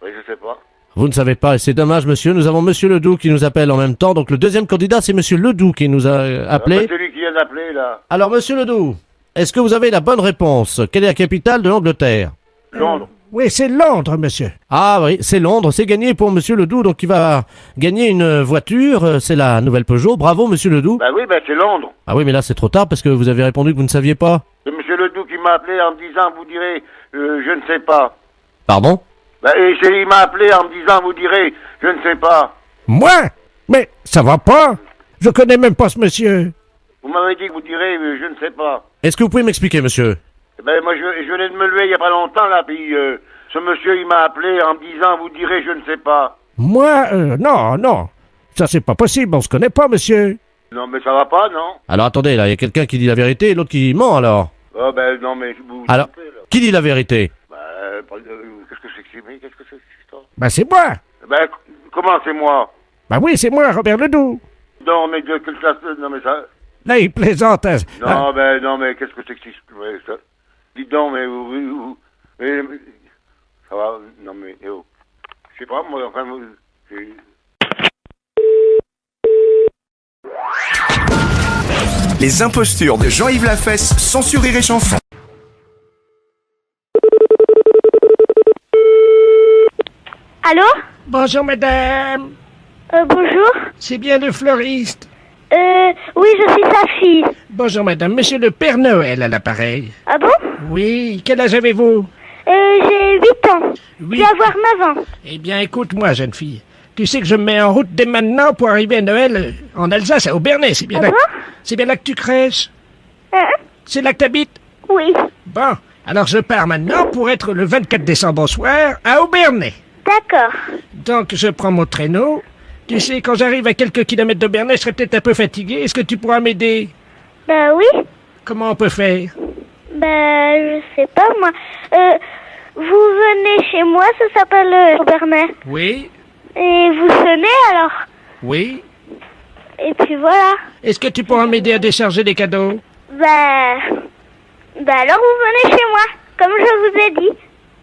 Oui, je sais pas. Vous ne savez pas, et c'est dommage monsieur, nous avons monsieur Ledoux qui nous appelle en même temps. Donc le deuxième candidat c'est monsieur Ledoux qui nous a appelé. C'est celui qui vient d'appeler, là. Alors monsieur Ledoux, est-ce que vous avez la bonne réponse? Quelle est la capitale de l'Angleterre? Londres. Oui, c'est Londres, monsieur. Ah oui, c'est Londres, c'est gagné pour monsieur Ledoux, donc il va gagner une voiture, c'est la nouvelle Peugeot. Bravo monsieur Ledoux. Bah oui, bah c'est Londres. Ah oui, mais là c'est trop tard parce que vous avez répondu que vous ne saviez pas. C'est monsieur Ledoux qui m'a appelé en me disant, vous direz, je ne sais pas. Pardon? Bah, et il m'a appelé en me disant, vous direz, je ne sais pas. Moi? Mais ça va pas. Je connais même pas ce monsieur. Vous m'avez dit que vous direz, je ne sais pas. Est-ce que vous pouvez m'expliquer monsieur? Ben, moi, je venais de me lever il y a pas longtemps, là, puis ce monsieur, il m'a appelé en me disant, vous direz, je ne sais pas. Moi? Non. Ça, c'est pas possible. On se connaît pas, monsieur. Non, mais ça va pas, non? Alors attendez, là, il y a quelqu'un qui dit la vérité et l'autre qui ment alors. Oh, ben, non, mais vous Alors, trompez, là. qui dit la vérité? Bah, qu'est-ce que c'est que c'est? Mais qu'est-ce que c'est que cette histoire? Ben, c'est moi. Ben, comment c'est moi? Ben oui, c'est moi, Robert Ledoux. Non, mais de quelle classe? Non, mais ça... Là, il plaisante. Hein. Non, ben, non, mais qu'est-ce que c'est que ouais, ça? Dis donc, mais ça va? Non, mais, oh. Je sais pas, moi, enfin, c'est- Les impostures de Jean-Yves Lafesse, sans Rire et Chanson. Allô? Bonjour, madame. Bonjour. C'est bien le fleuriste. Oui, je suis sa fille. Bonjour, madame. Monsieur le Père Noël à l'appareil. Ah bon? Oui. Quel âge avez-vous? J'ai 8 ans. Oui. Je vais avoir 9 ans. Eh bien, écoute-moi, jeune fille. Tu sais que je me mets en route dès maintenant pour arriver à Noël en Alsace, à Aubernais. C'est bien, Ah là... bon? C'est bien là que tu crèches? C'est là que t'habites? Oui. Bon. Alors, je pars maintenant pour être le 24 décembre au soir à Aubernais. D'accord. Donc, je prends mon traîneau. Tu sais, quand j'arrive à quelques kilomètres d'Aubernais, je serai peut-être un peu fatigué. Est-ce que tu pourras m'aider? Bah oui. Comment on peut faire? Bah, je sais pas, moi. Vous venez chez moi, ça s'appelle Aubernais. Oui, Et vous sonnez, alors. oui. Et puis voilà. Est-ce que tu pourras m'aider à décharger les cadeaux? Bah alors vous venez chez moi, comme je vous ai dit.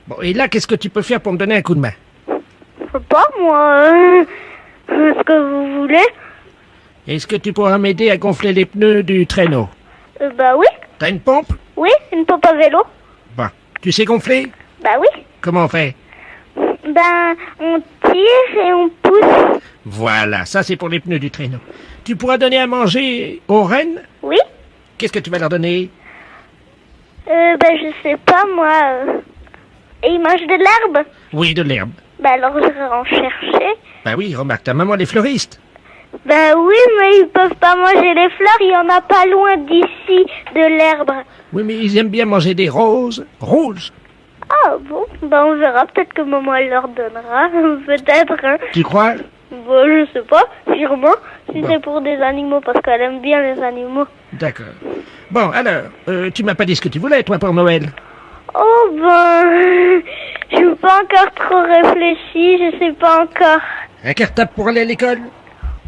Bon, et là, qu'est-ce que tu peux faire pour me donner un coup de main? Je sais pas, moi, ce que vous voulez. Est-ce que tu pourras m'aider à gonfler les pneus du traîneau? Bah oui. T'as une pompe? Oui, une pompe à vélo. Bon. Tu sais gonfler? Bah oui. Comment on fait? Ben, on tire et on pousse. Voilà, ça c'est pour les pneus du traîneau. Tu pourras donner à manger aux rennes? Oui. Qu'est-ce que tu vas leur donner? Ben je sais pas, moi. Et ils mangent de l'herbe? Oui, de l'herbe. Bah alors j'irai en chercher. Bah oui, remarque, ta maman les fleuristes. Ben oui, mais ils peuvent pas manger les fleurs, il y en a pas loin d'ici, de l'herbe. Oui, mais ils aiment bien manger des roses. Roses? Ah bon, ben on verra, peut-être que maman elle leur donnera, peut-être. Hein. Tu crois? Bon, je sais pas, sûrement, si Bon. c'est pour des animaux, parce qu'elle aime bien les animaux. D'accord. Bon, alors, tu m'as pas dit ce que tu voulais, toi, pour Noël? Oh ben, je n'ai pas encore trop réfléchi, je sais pas encore. Un cartable pour aller à l'école?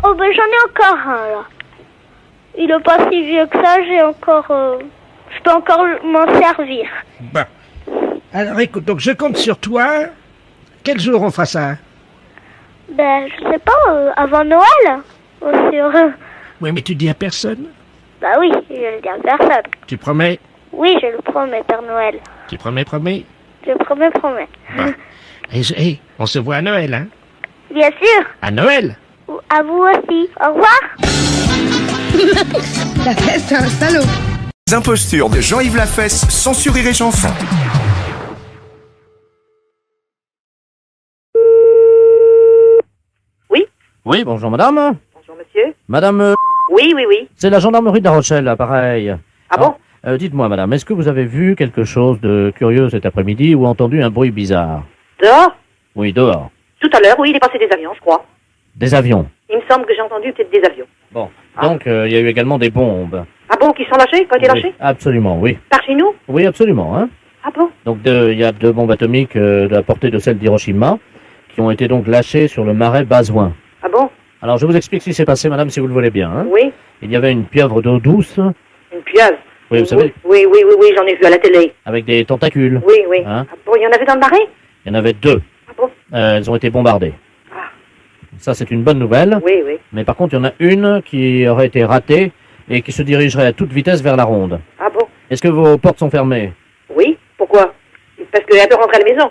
Oh ben j'en ai encore un là. Il est pas si vieux que ça, j'ai encore... je peux encore m'en servir. Bon. Alors écoute, donc je compte sur toi. Quel jour on fera ça? Ben je sais pas, avant Noël, aussi heureux. Oui, mais tu dis à personne? Bah oui, je le dis à personne. Tu promets? Oui, je le promets, Père Noël. Tu promets? Je promets. Bon. Et on se voit à Noël, hein? Bien sûr. À Noël? À vous aussi. Au revoir. La fesse, c'est un salaud. Les impostures de Jean-Yves Lafesse, sans Rire et Chanson. Oui, bonjour madame. Bonjour monsieur. Madame, Oui, oui, oui. c'est la gendarmerie de La Rochelle, pareil. Ah bon? Dites-moi madame, est-ce que vous avez vu quelque chose de curieux cet après-midi ou entendu un bruit bizarre? Dehors? Oui, dehors. Tout à l'heure, oui, il est passé des avions, je crois. Des avions. Il me semble que j'ai entendu peut-être des avions. Bon. Donc, il y a eu également des bombes. Ah bon, qui sont lâchés? Qui ont été Oui, lâchés? absolument, oui. Par chez nous? Oui, absolument, hein. Ah bon? Donc, il y a 2 bombes atomiques de la portée de celle d'Hiroshima qui ont été donc lâchées sur le marais Bazoin. Ah bon? Alors, je vous explique ce qui s'est passé, madame, si vous le voulez bien, hein. Oui. Il y avait une pieuvre d'eau douce, Une pieuvre? oui, vous savez, Oui, j'en ai vu à la télé. avec des tentacules. Oui, oui. Hein. Ah bon, il y en avait dans le marais? Il y en avait 2. Ah bon? Elles ont été bombardées. Ça, c'est une bonne nouvelle. Oui, oui. Mais par contre, il y en a une qui aurait été ratée et qui se dirigerait à toute vitesse vers la ronde. Ah bon? Est-ce que vos portes sont fermées? Oui. Pourquoi? Parce qu'elle peut rentrer à la maison.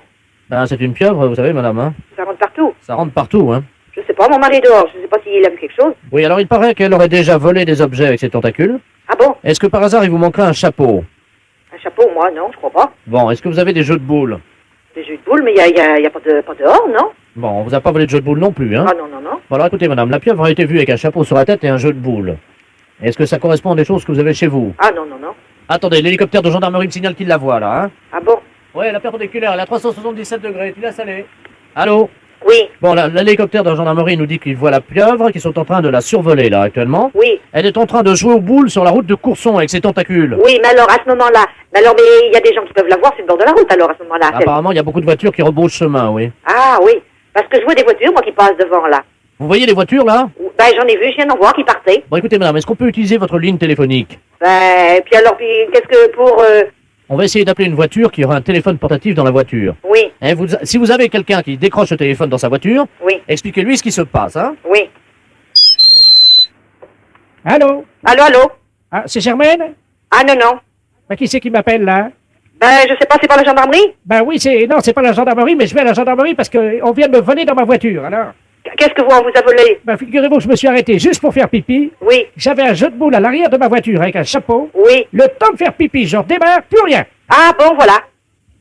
Ben, c'est une pieuvre, vous savez, madame, hein. Ça rentre partout. Ça rentre partout, hein. Je sais pas, mon mari est dehors. Je sais pas s'il a vu quelque chose. Oui, alors il paraît qu'elle aurait déjà volé des objets avec ses tentacules. Ah bon? Est-ce que par hasard, il vous manquerait un chapeau? Un chapeau, moi, non, je crois pas. Bon, est-ce que vous avez des jeux de boules? Des jeux de boules, mais il y a pas dehors, non? Bon, on vous a pas volé de jeux de boules non plus, hein. Ah non, non, non. Bon, alors écoutez, madame, la pieuvre a été vue avec un chapeau sur la tête et un jeu de boules. Est-ce que ça correspond à des choses que vous avez chez vous? Ah non, non, non. Attendez, l'hélicoptère de gendarmerie me signale qu'il la voit, là, hein. Ah bon? Ouais, la perpendiculaire, elle est à 377 degrés, tu laisses aller. Allô? Oui. Bon, l'hélicoptère de gendarmerie nous dit qu'il voit la pieuvre, qu'ils sont en train de la survoler, là, actuellement. Oui. Elle est en train de jouer aux boules sur la route de Courson avec ses tentacules. Oui, mais alors, à ce moment-là, mais il y a des gens qui peuvent la voir sur le bord de la route, alors, à ce moment-là. Apparemment, il y a beaucoup de voitures qui rebroussent chemin, oui. Ah oui, parce que je vois des voitures, moi, qui passent devant, là. Vous voyez les voitures, là? Ben, j'en ai vu, je viens d'en voir qui partaient. Bon, écoutez, madame, est-ce qu'on peut utiliser votre ligne téléphonique? Ben, puis alors, qu'est-ce que pour On va essayer d'appeler une voiture qui aura un téléphone portatif dans la voiture. Oui, Hein, si vous avez quelqu'un qui décroche le téléphone dans sa voiture, oui, expliquez-lui ce qui se passe, hein. oui. Allô? Allô, allô? Ah, c'est Germaine? Ah non, non. Ben, qui c'est qui m'appelle, là? Ben, je sais pas, c'est pas la gendarmerie? Ben oui, non, c'est pas la gendarmerie, mais je vais à la gendarmerie parce qu'on vient de me voler dans ma voiture, alors. Qu'est-ce que on vous a volé? Ben, figurez-vous que je me suis arrêté juste pour faire pipi. Oui. J'avais un jeu de boules à l'arrière de ma voiture avec un chapeau. Oui. Le temps de faire pipi, je redémarre, plus rien. Ah bon, voilà.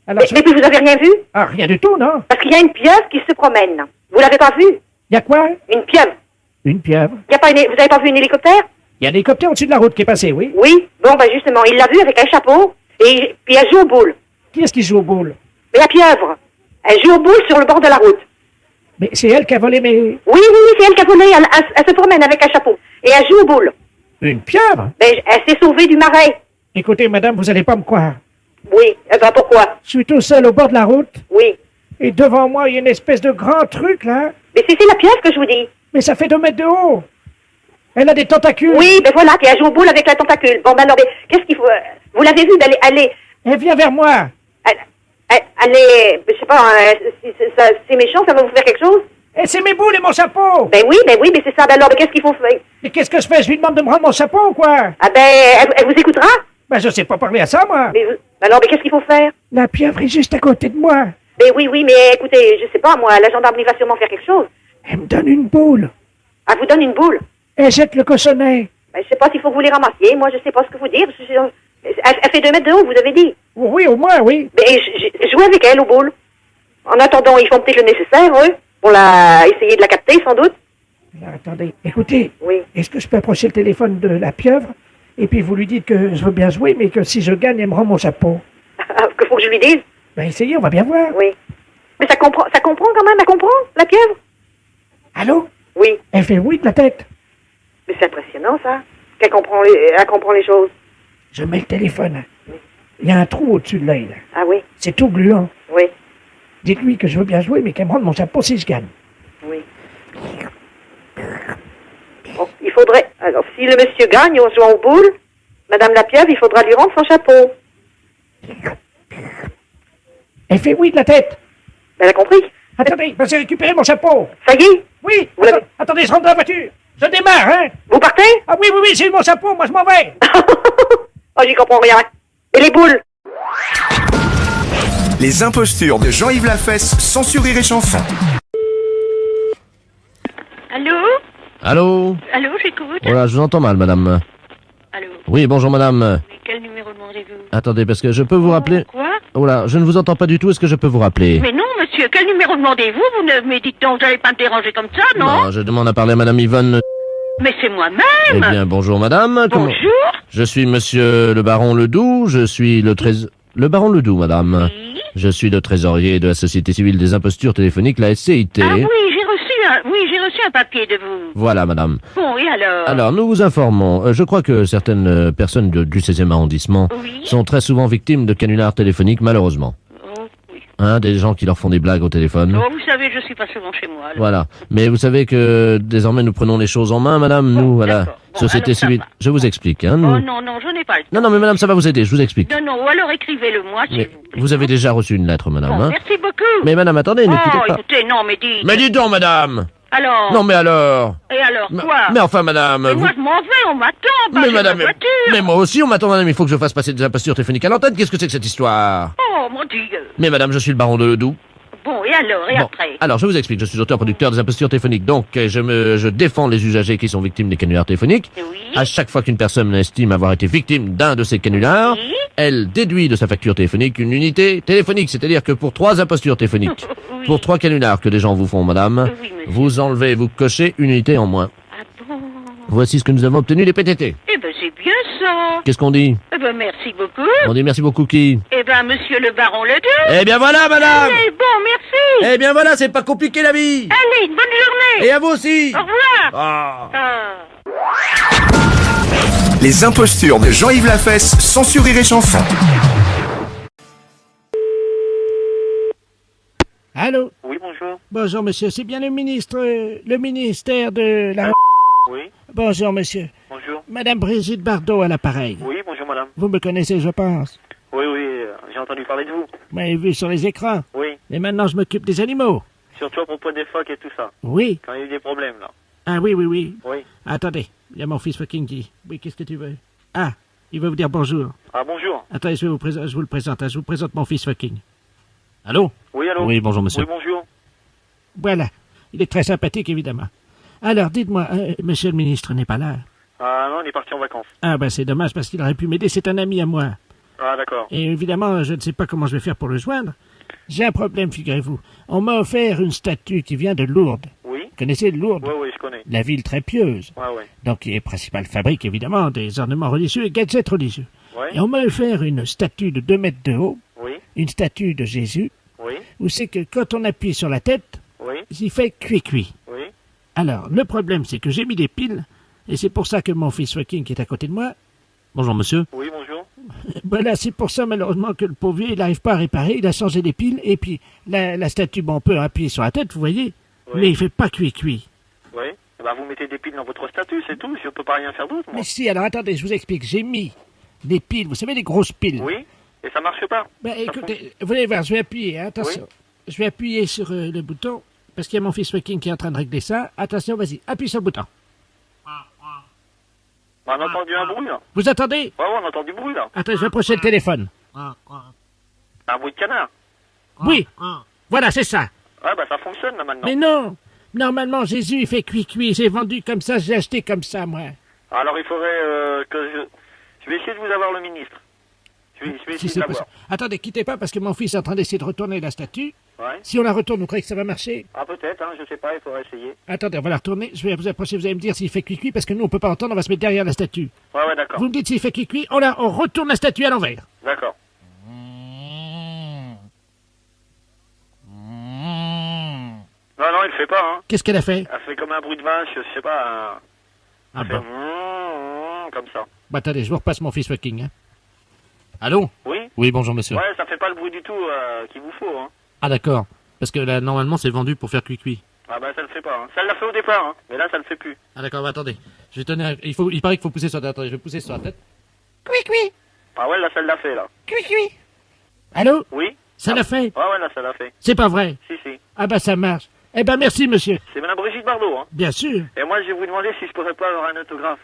Alors, mais puis vous avez rien vu? Ah, rien du tout, non? Parce qu'il y a une pieuvre qui se promène. Vous l'avez pas vue? Y a quoi? Une pieuvre. Une pieuvre. Vous avez pas vu un hélicoptère? Y a un hélicoptère au-dessus de la route qui est passé, oui. Oui. Bon, ben justement, il l'a vu avec un chapeau et puis elle joue aux boules. Qui est-ce qui joue aux boules? Mais la pieuvre, elle joue aux boules sur le bord de la route. Mais c'est elle qui a volé mes... Oui, c'est elle qui a volé. Elle se promène avec un chapeau et elle joue aux boules. Une pieuvre? Ben, elle s'est sauvée du marais. Écoutez, madame, vous allez pas me croire. Oui. Eh ben, pourquoi? Je suis tout seul au bord de la route. Oui. Et devant moi, il y a une espèce de grand truc, là. Mais c'est la pieuvre que je vous dis. Mais ça fait 2 mètres de haut. Elle a des tentacules. Oui, ben voilà, puis elle joue aux boules avec la tentacule. Bon, ben alors, qu'est-ce qu'il faut... Vous l'avez vue, Elle vient vers moi. Elle est... Je sais pas, c'est méchant, ça va vous faire quelque chose? Et c'est mes boules et mon chapeau. Ben oui, mais c'est ça. Ben alors, qu'est-ce qu'il faut faire? Mais qu'est-ce que je fais? Je lui demande de me rendre mon chapeau ou quoi? Ah ben, elle vous écoutera? Ben, je sais pas parler à ça, moi. Alors, qu'est-ce qu'il faut faire? La pieuvre est juste à côté de moi. Ben oui, mais écoutez, je sais pas, moi, la gendarmerie va sûrement faire quelque chose. Elle me donne une boule. Elle vous donne une boule? Elle jette le cochonnet. Ben, je sais pas s'il faut que vous les ramassiez. Moi, je sais pas ce que vous dire. Elle fait 2 mètres de haut, vous avez dit? Oui, au moins, oui. Ben, jouez avec elle aux boules. En attendant, ils font peut-être le nécessaire, eux, pour essayer de la capter, sans doute. Là, attendez, écoutez. Oui. Est-ce que je peux approcher le téléphone de la pieuvre et puis vous lui dites que je veux bien jouer, mais que si je gagne, elle me rend mon chapeau? Que faut que je lui dise? Ben, essayez, on va bien voir. Oui. Mais ça comprend quand même, elle comprend, la pieuvre? Allô? Oui. Elle fait oui de la tête. Mais c'est impressionnant, ça. Elle comprend les choses. Je mets le téléphone. Il y a un trou au-dessus de l'œil, là. Ah oui? C'est tout gluant. Oui. Dites-lui que je veux bien jouer, mais qu'elle me rende mon chapeau si je gagne. Oui. Bon, il faudrait... Alors, si le monsieur gagne en jouant aux boules, Madame la pieuvre, il faudra lui rendre son chapeau. Elle fait oui de la tête. Elle a compris? Attendez, j'ai récupéré mon chapeau. Ça y est? Oui. Attendez, je rentre dans la voiture. Je démarre, hein? Vous partez? Ah oui, j'ai eu mon chapeau, moi je m'en vais. Oh, j'y comprends rien. Et les boules? Les impostures de Jean-Yves Lafesse, sans sourire et chanson. Allô? Allô? Allô, j'écoute. Voilà, je vous entends mal, madame. Allô? Oui, bonjour, madame. Mais quel numéro demandez-vous? Attendez, parce que je peux vous rappeler... Quoi? Oh là, je ne vous entends pas du tout, est-ce que je peux vous rappeler? Mais non, monsieur, quel numéro demandez-vous? Vous ne me dites donc, vous n'allez pas me déranger comme ça, non? Non, je demande à parler à madame Yvonne... Mais c'est moi-même! Eh bien, bonjour, madame. Bonjour! Je suis monsieur le baron Ledoux, je suis le Le baron Ledoux, madame. Oui? Je suis le trésorier de la Société Civile des Impostures Téléphoniques, la SCIT. Ah oui, j'ai reçu un papier de vous. Voilà, madame. Bon, et alors? Alors, nous vous informons. Je crois que certaines personnes du 16e arrondissement sont très souvent victimes de canulars téléphoniques, malheureusement. Hein, des gens qui leur font des blagues au téléphone. Oh, vous savez, je suis pas souvent chez moi. Alors. Voilà. Mais vous savez que désormais nous prenons les choses en main, madame. Nous, à la Société Civile. Je vous explique. Hein, nous... Oh non, je n'ai pas le temps. Non, mais madame, ça va vous aider, je vous explique. Non, ou alors écrivez-le moi, s'il vous plaît. Vous avez déjà reçu une lettre, madame. Bon, hein. merci beaucoup. Mais madame, attendez, ne quittez pas. Écoutez, non, mais dites. Mais dites donc, madame. Alors? Non, mais alors? Et alors, quoi? Mais enfin, madame... Mais moi, je m'en vais, on m'attend, mais madame, mais moi aussi, on m'attend, madame, il faut que je fasse passer des impostures téléphoniques à l'antenne. Qu'est-ce que c'est que cette histoire? Oh, mon Dieu. Mais madame, je suis le baron de Ledoux. Bon, et alors, et après? Alors, je vous explique, je suis auteur-producteur des impostures téléphoniques, donc je défends les usagers qui sont victimes des canulars téléphoniques. Oui. À chaque fois qu'une personne estime avoir été victime d'un de ces canulars, elle déduit de sa facture téléphonique une unité téléphonique, c'est-à-dire que pour 3 impostures téléphoniques, pour 3 canulars que les gens vous font, madame, vous enlevez, vous cochez une unité en moins. Ah bon? Voici ce que nous avons obtenu des PTT. Eh ben, c'est bien ça. Qu'est-ce qu'on dit? Eh ben, merci beaucoup. On dit merci beaucoup qui? Eh ben, monsieur le baron Ledoux. Eh bien voilà, madame. Allez, bon, merci. Eh bien voilà, c'est pas compliqué la vie. Allez, une bonne journée. Et à vous aussi. Au revoir. Ah. Les impostures de Jean-Yves Lafesse, sans sourire et chanson. Allô? Oui, bonjour. Bonjour, monsieur. C'est bien le ministère de la... Oui. Bonjour, monsieur. Bonjour. Madame Brigitte Bardot à l'appareil. Oui, bonjour, madame. Vous me connaissez, je pense. Oui, entendu parler de vous. Vous m'avez vu sur les écrans. Oui. Et maintenant, je m'occupe des animaux. Surtout à propos des phoques et tout ça. Oui. Quand il y a eu des problèmes, là. Ah oui, oui, oui. Oui. Attendez, il y a mon fils fucking qui. Oui, qu'est-ce que tu veux? Ah, il va vous dire bonjour. Ah, bonjour. Attendez, je vous le présente. Hein. Je vous présente mon fils fucking. Allô? Oui, allô? Oui, bonjour, monsieur. Oui, bonjour. Voilà. Il est très sympathique, évidemment. Alors, dites-moi, monsieur le ministre n'est pas là. Ah non, il est parti en vacances. Ah ben c'est dommage parce qu'il aurait pu m'aider, c'est un ami à moi. Ah, d'accord. Et évidemment, je ne sais pas comment je vais faire pour le joindre. J'ai un problème, figurez-vous. On m'a offert une statue qui vient de Lourdes. Oui. Vous connaissez Lourdes? Oui, oui, je connais. La ville très pieuse. Ouais, ouais. Donc, qui est principale fabrique, évidemment, des ornements religieux et gadgets religieux. Ouais. Et on m'a offert une statue de 2 mètres de haut. Oui. Une statue de Jésus. Oui. Où c'est que quand on appuie sur la tête, Oui. il fait cuit-cuit. Oui. Alors, le problème, c'est que j'ai mis des piles, et c'est pour ça que mon fils fucking qui est à côté de moi... Bonjour, monsieur. Oui, bonjour. Voilà, c'est pour ça, malheureusement, que le pauvre vieux, il n'arrive pas à réparer, il a changé les piles, et puis la statue, bon, on peut appuyer sur la tête, vous voyez, mais il fait pas cuit-cuit. Oui. Bah, vous mettez des piles dans votre statut, c'est tout. Je peux pas rien faire d'autre, moi. Mais si, alors attendez, je vous explique, j'ai mis des piles, vous savez, des grosses piles. Oui. Et ça marche pas. Ben, écoutez, vous allez voir, je vais appuyer, hein, attention. Je vais appuyer sur le bouton, parce qu'il y a mon fils fucking qui est en train de régler ça. Attention, vas-y, appuie sur le bouton. Bah, on a entendu un bruit, là. Vous attendez? Ouais, on entend du bruit, là. Attends, je vais approcher le téléphone. Un bruit de canard. Oui, voilà, c'est ça. Ouais, bah, ça fonctionne, là, maintenant. Mais non, normalement, Jésus, il fait cuit-cuit. J'ai vendu comme ça, j'ai acheté comme ça, moi. Alors, il faudrait que je vais essayer de vous avoir le ministre. Je vais Si essayer de c'est l'avoir. possible. Attendez, quittez pas, parce que mon fils est en train d'essayer de retourner la statue. Ouais. Si on la retourne, vous croyez que ça va marcher? Ah, peut-être, hein, je sais pas, il faudrait essayer. Attendez, on va la retourner. Je vais vous approcher, vous allez me dire s'il fait cuit-cuit, parce que nous, on peut pas entendre, on va se mettre derrière la statue. Ouais, d'accord. Vous me dites s'il fait cuit-cuit, on retourne la statue à l'envers. D'accord. Non, non, il fait pas, hein. Qu'est-ce qu'elle a fait? Elle fait comme un bruit de vache, je sais pas. Ah Elle fait bon. comme ça. Bah attendez, je vous repasse mon fils fucking, hein. Allô? Oui. Oui, bonjour, monsieur. Ouais, ça fait pas le bruit du tout qu'il vous faut, hein. Ah, d'accord. Parce que là, normalement, c'est vendu pour faire cuit-cuit. Ah bah ça le fait pas, hein. Ça l'a fait au départ, hein. Mais là, ça le fait plus. Ah, d'accord, bah, attendez. Je vais tenir... Il paraît qu'il faut pousser sur la tête. Attendez, je vais pousser sur la tête. Cuit-cuit. Ah ouais, là, ça l'a fait, là. Cuit-cuit. Allô? Oui. Ça l'a fait? Ouais, là, ça l'a fait. C'est pas vrai? Si, si. Ah bah ça marche. Eh ben merci, monsieur. C'est madame Brigitte Bardot, hein. Bien sûr. Et moi, je vais vous demander si je pourrais pas avoir un autographe.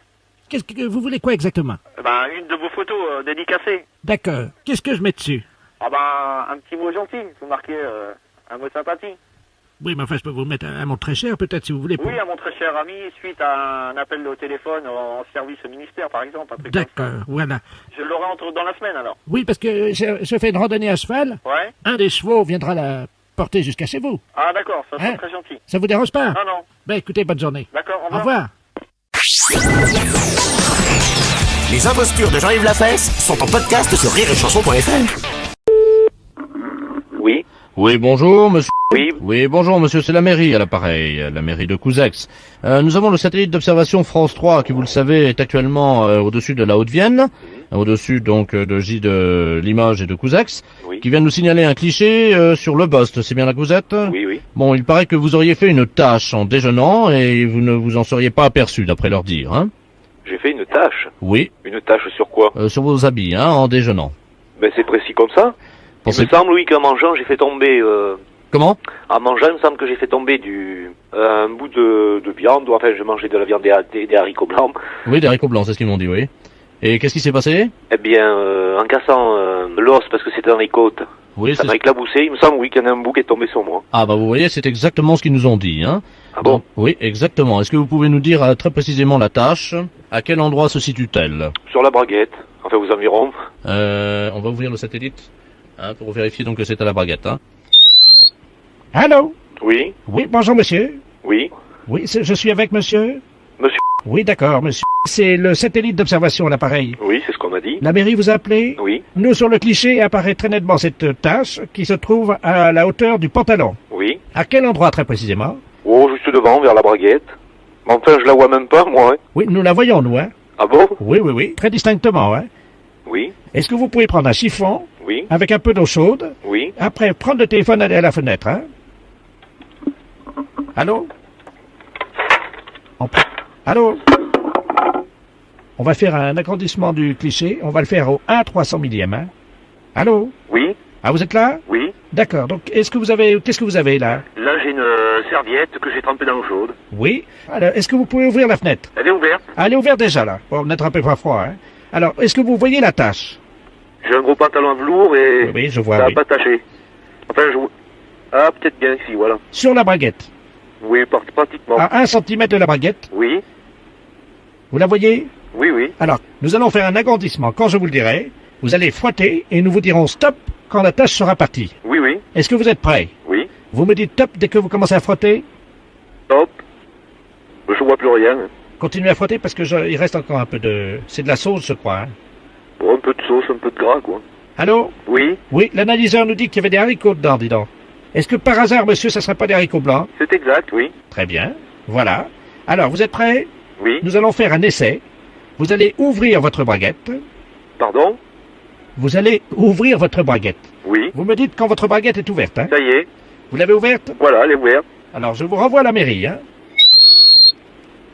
Qu'est-ce que vous voulez quoi exactement? Ben, une de vos photos dédicacées. D'accord. Qu'est-ce que je mets dessus? Ah ben, un petit mot gentil. Vous marquez un mot de sympathie. Oui, mais enfin, je peux vous mettre un mot très cher, peut-être, si vous voulez. Oui, à mon très cher ami, suite à un appel au téléphone en service au ministère, par exemple. Un truc comme ça. D'accord, voilà. Je l'aurai dans la semaine, alors. Oui, parce que je fais une randonnée à cheval. Ouais. Un des chevaux viendra la porter jusqu'à chez vous. Ah, d'accord, ça Hein? c'est très gentil. Ça vous dérange pas? Non, non. Ben écoutez, bonne journée. D'accord, Au revoir. Les impostures de Jean-Yves Lafesse sont en podcast sur rireetchanson.fr. Oui. Oui, bonjour, monsieur. Oui. Oui, bonjour, monsieur, c'est la mairie à l'appareil, la mairie de Couzex. Nous avons le satellite d'observation France 3, qui, vous le savez, est actuellement au-dessus de la Haute-Vienne, au-dessus donc de Limoges et de Couzex, qui vient nous signaler un cliché sur le Bost, c'est bien là que vous êtes? Oui, oui. Bon, il paraît que vous auriez fait une tâche en déjeunant et vous ne vous en seriez pas aperçu, d'après leur dire, hein? J'ai fait une tâche. Oui. Une tâche sur quoi? Sur vos habits, hein, en déjeunant. Ben c'est précis comme ça. Il me semble, oui, qu'en mangeant, j'ai fait tomber... Comment? En mangeant, il me semble que j'ai fait tomber un bout de viande, ou enfin, je mangeais de la viande des haricots blancs. Oui, des haricots blancs, c'est ce qu'ils m'ont dit, oui. Et qu'est-ce qui s'est passé? Eh bien, en cassant l'os, parce que c'était dans les côtes, oui, ça m'a éclaboussé, il me semble, oui, qu'il y en a un bout qui est tombé sur moi. Ah bah vous voyez, c'est exactement ce qu'ils nous ont dit, hein. Ah bon? Donc, oui, exactement. Est-ce que vous pouvez nous dire très précisément la tâche? À quel endroit se situe-t-elle? Sur la braguette, enfin aux environs. On va ouvrir le satellite, hein, pour vérifier donc que c'est à la braguette, hein. Allô? Oui. Oui, bonjour, monsieur. Oui. Oui, je suis avec monsieur? Monsieur. Oui, d'accord, monsieur. C'est le satellite d'observation à l'appareil. Oui, c'est ce qu'on m'a dit. La mairie vous a appelé? Oui. Nous, sur le cliché, apparaît très nettement cette tache qui se trouve à la hauteur du pantalon. Oui. À quel endroit, très précisément? Oh, juste devant, vers la braguette. Mais enfin, je la vois même pas, moi, hein. Oui, nous la voyons, nous, hein. Ah bon? Oui, oui, oui. Très distinctement, hein. Oui. Est-ce que vous pouvez prendre un chiffon? Oui. Avec un peu d'eau chaude? Oui. Après, prendre le téléphone, aller à la fenêtre, hein. Allô? Allô? On va faire un agrandissement du cliché. On va le faire au 1/300 millième, hein. Allô? Oui. Ah, vous êtes là? Oui. D'accord. Donc, qu'est-ce que vous avez là? Là, j'ai une serviette que j'ai trempée dans l'eau chaude. Oui. Alors, est-ce que vous pouvez ouvrir la fenêtre? Elle est ouverte. Ah, elle est ouverte déjà, là. Bon, n'attrapez pas froid, hein. Alors, est-ce que vous voyez la tache? J'ai un gros pantalon velours et Oui, je vois, ça n'a oui. pas taché. Enfin, Ah, peut-être bien ici, voilà. Sur la braguette. Oui, pratiquement. À 1 cm de la braguette. Oui. Vous la voyez? Oui, oui. Alors, nous allons faire un agrandissement. Quand je vous le dirai, vous allez frotter et nous vous dirons stop quand la tache sera partie. Oui, oui. Est-ce que vous êtes prêts? Oui. Vous me dites top dès que vous commencez à frotter? Top. Je vois plus rien. Continuez à frotter parce que il reste encore un peu de... C'est de la sauce, je crois. Hein? Bon, un peu de sauce, un peu de gras, quoi. Allô? Oui. Oui, l'analyseur nous dit qu'il y avait des haricots dedans, dis donc. Est-ce que par hasard, monsieur, ça serait pas des haricots blancs? C'est exact, oui. Très bien. Voilà. Alors, vous êtes prêts? Oui. Nous allons faire un essai. Vous allez ouvrir votre braguette. Pardon? Vous allez ouvrir votre braguette. Oui. Vous me dites quand votre braguette est ouverte, hein? Ça y est. Vous l'avez ouverte? Voilà, elle est ouverte. Alors, je vous renvoie à la mairie, hein?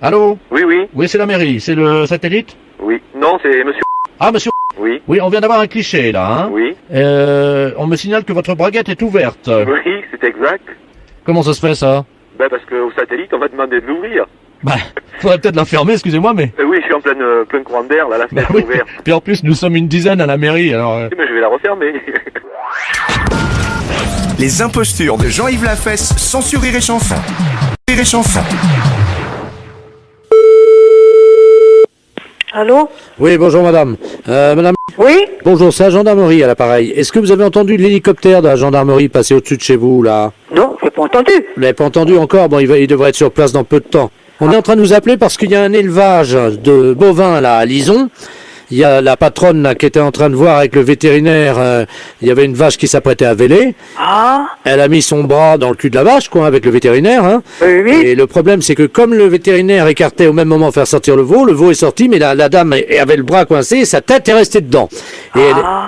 Allô? Oui, oui. Oui, c'est la mairie. C'est le satellite? Oui. Non, c'est monsieur... Ah, monsieur... Oui. Oui, on vient d'avoir un cliché, là, hein? Oui. On me signale que votre braguette est ouverte. Oui, c'est exact. Comment ça se fait, ça? Ben, parce qu'au satellite, on va demander de l'ouvrir. Bah, faudrait peut-être la fermer, excusez-moi, mais... Oui, je suis en plein courant d'air, là, la fenêtre est ouverte. Puis en plus, nous sommes une dizaine à la mairie, alors... Oui, mais je vais la refermer. Les impostures de Jean-Yves Lafesse, sans sur Rire et Chanson. Rire et Chanson. Allô? Oui, bonjour madame. Madame. Oui? Bonjour, c'est la gendarmerie à l'appareil. Est-ce que vous avez entendu l'hélicoptère de la gendarmerie passer au-dessus de chez vous, là? Non, j'ai pas entendu. Vous l'avez pas entendu encore? Bon, il devrait être sur place dans peu de temps. On est en train de vous appeler parce qu'il y a un élevage de bovins, là, à Lison. Il y a la patronne là, qui était en train de voir avec le vétérinaire, il y avait une vache qui s'apprêtait à véler. Ah. Elle a mis son bras dans le cul de la vache, quoi, avec le vétérinaire. Hein. Oui, oui. Et le problème, c'est que comme le vétérinaire écartait au même moment faire sortir le veau est sorti, mais la dame avait le bras coincé, sa tête est restée dedans.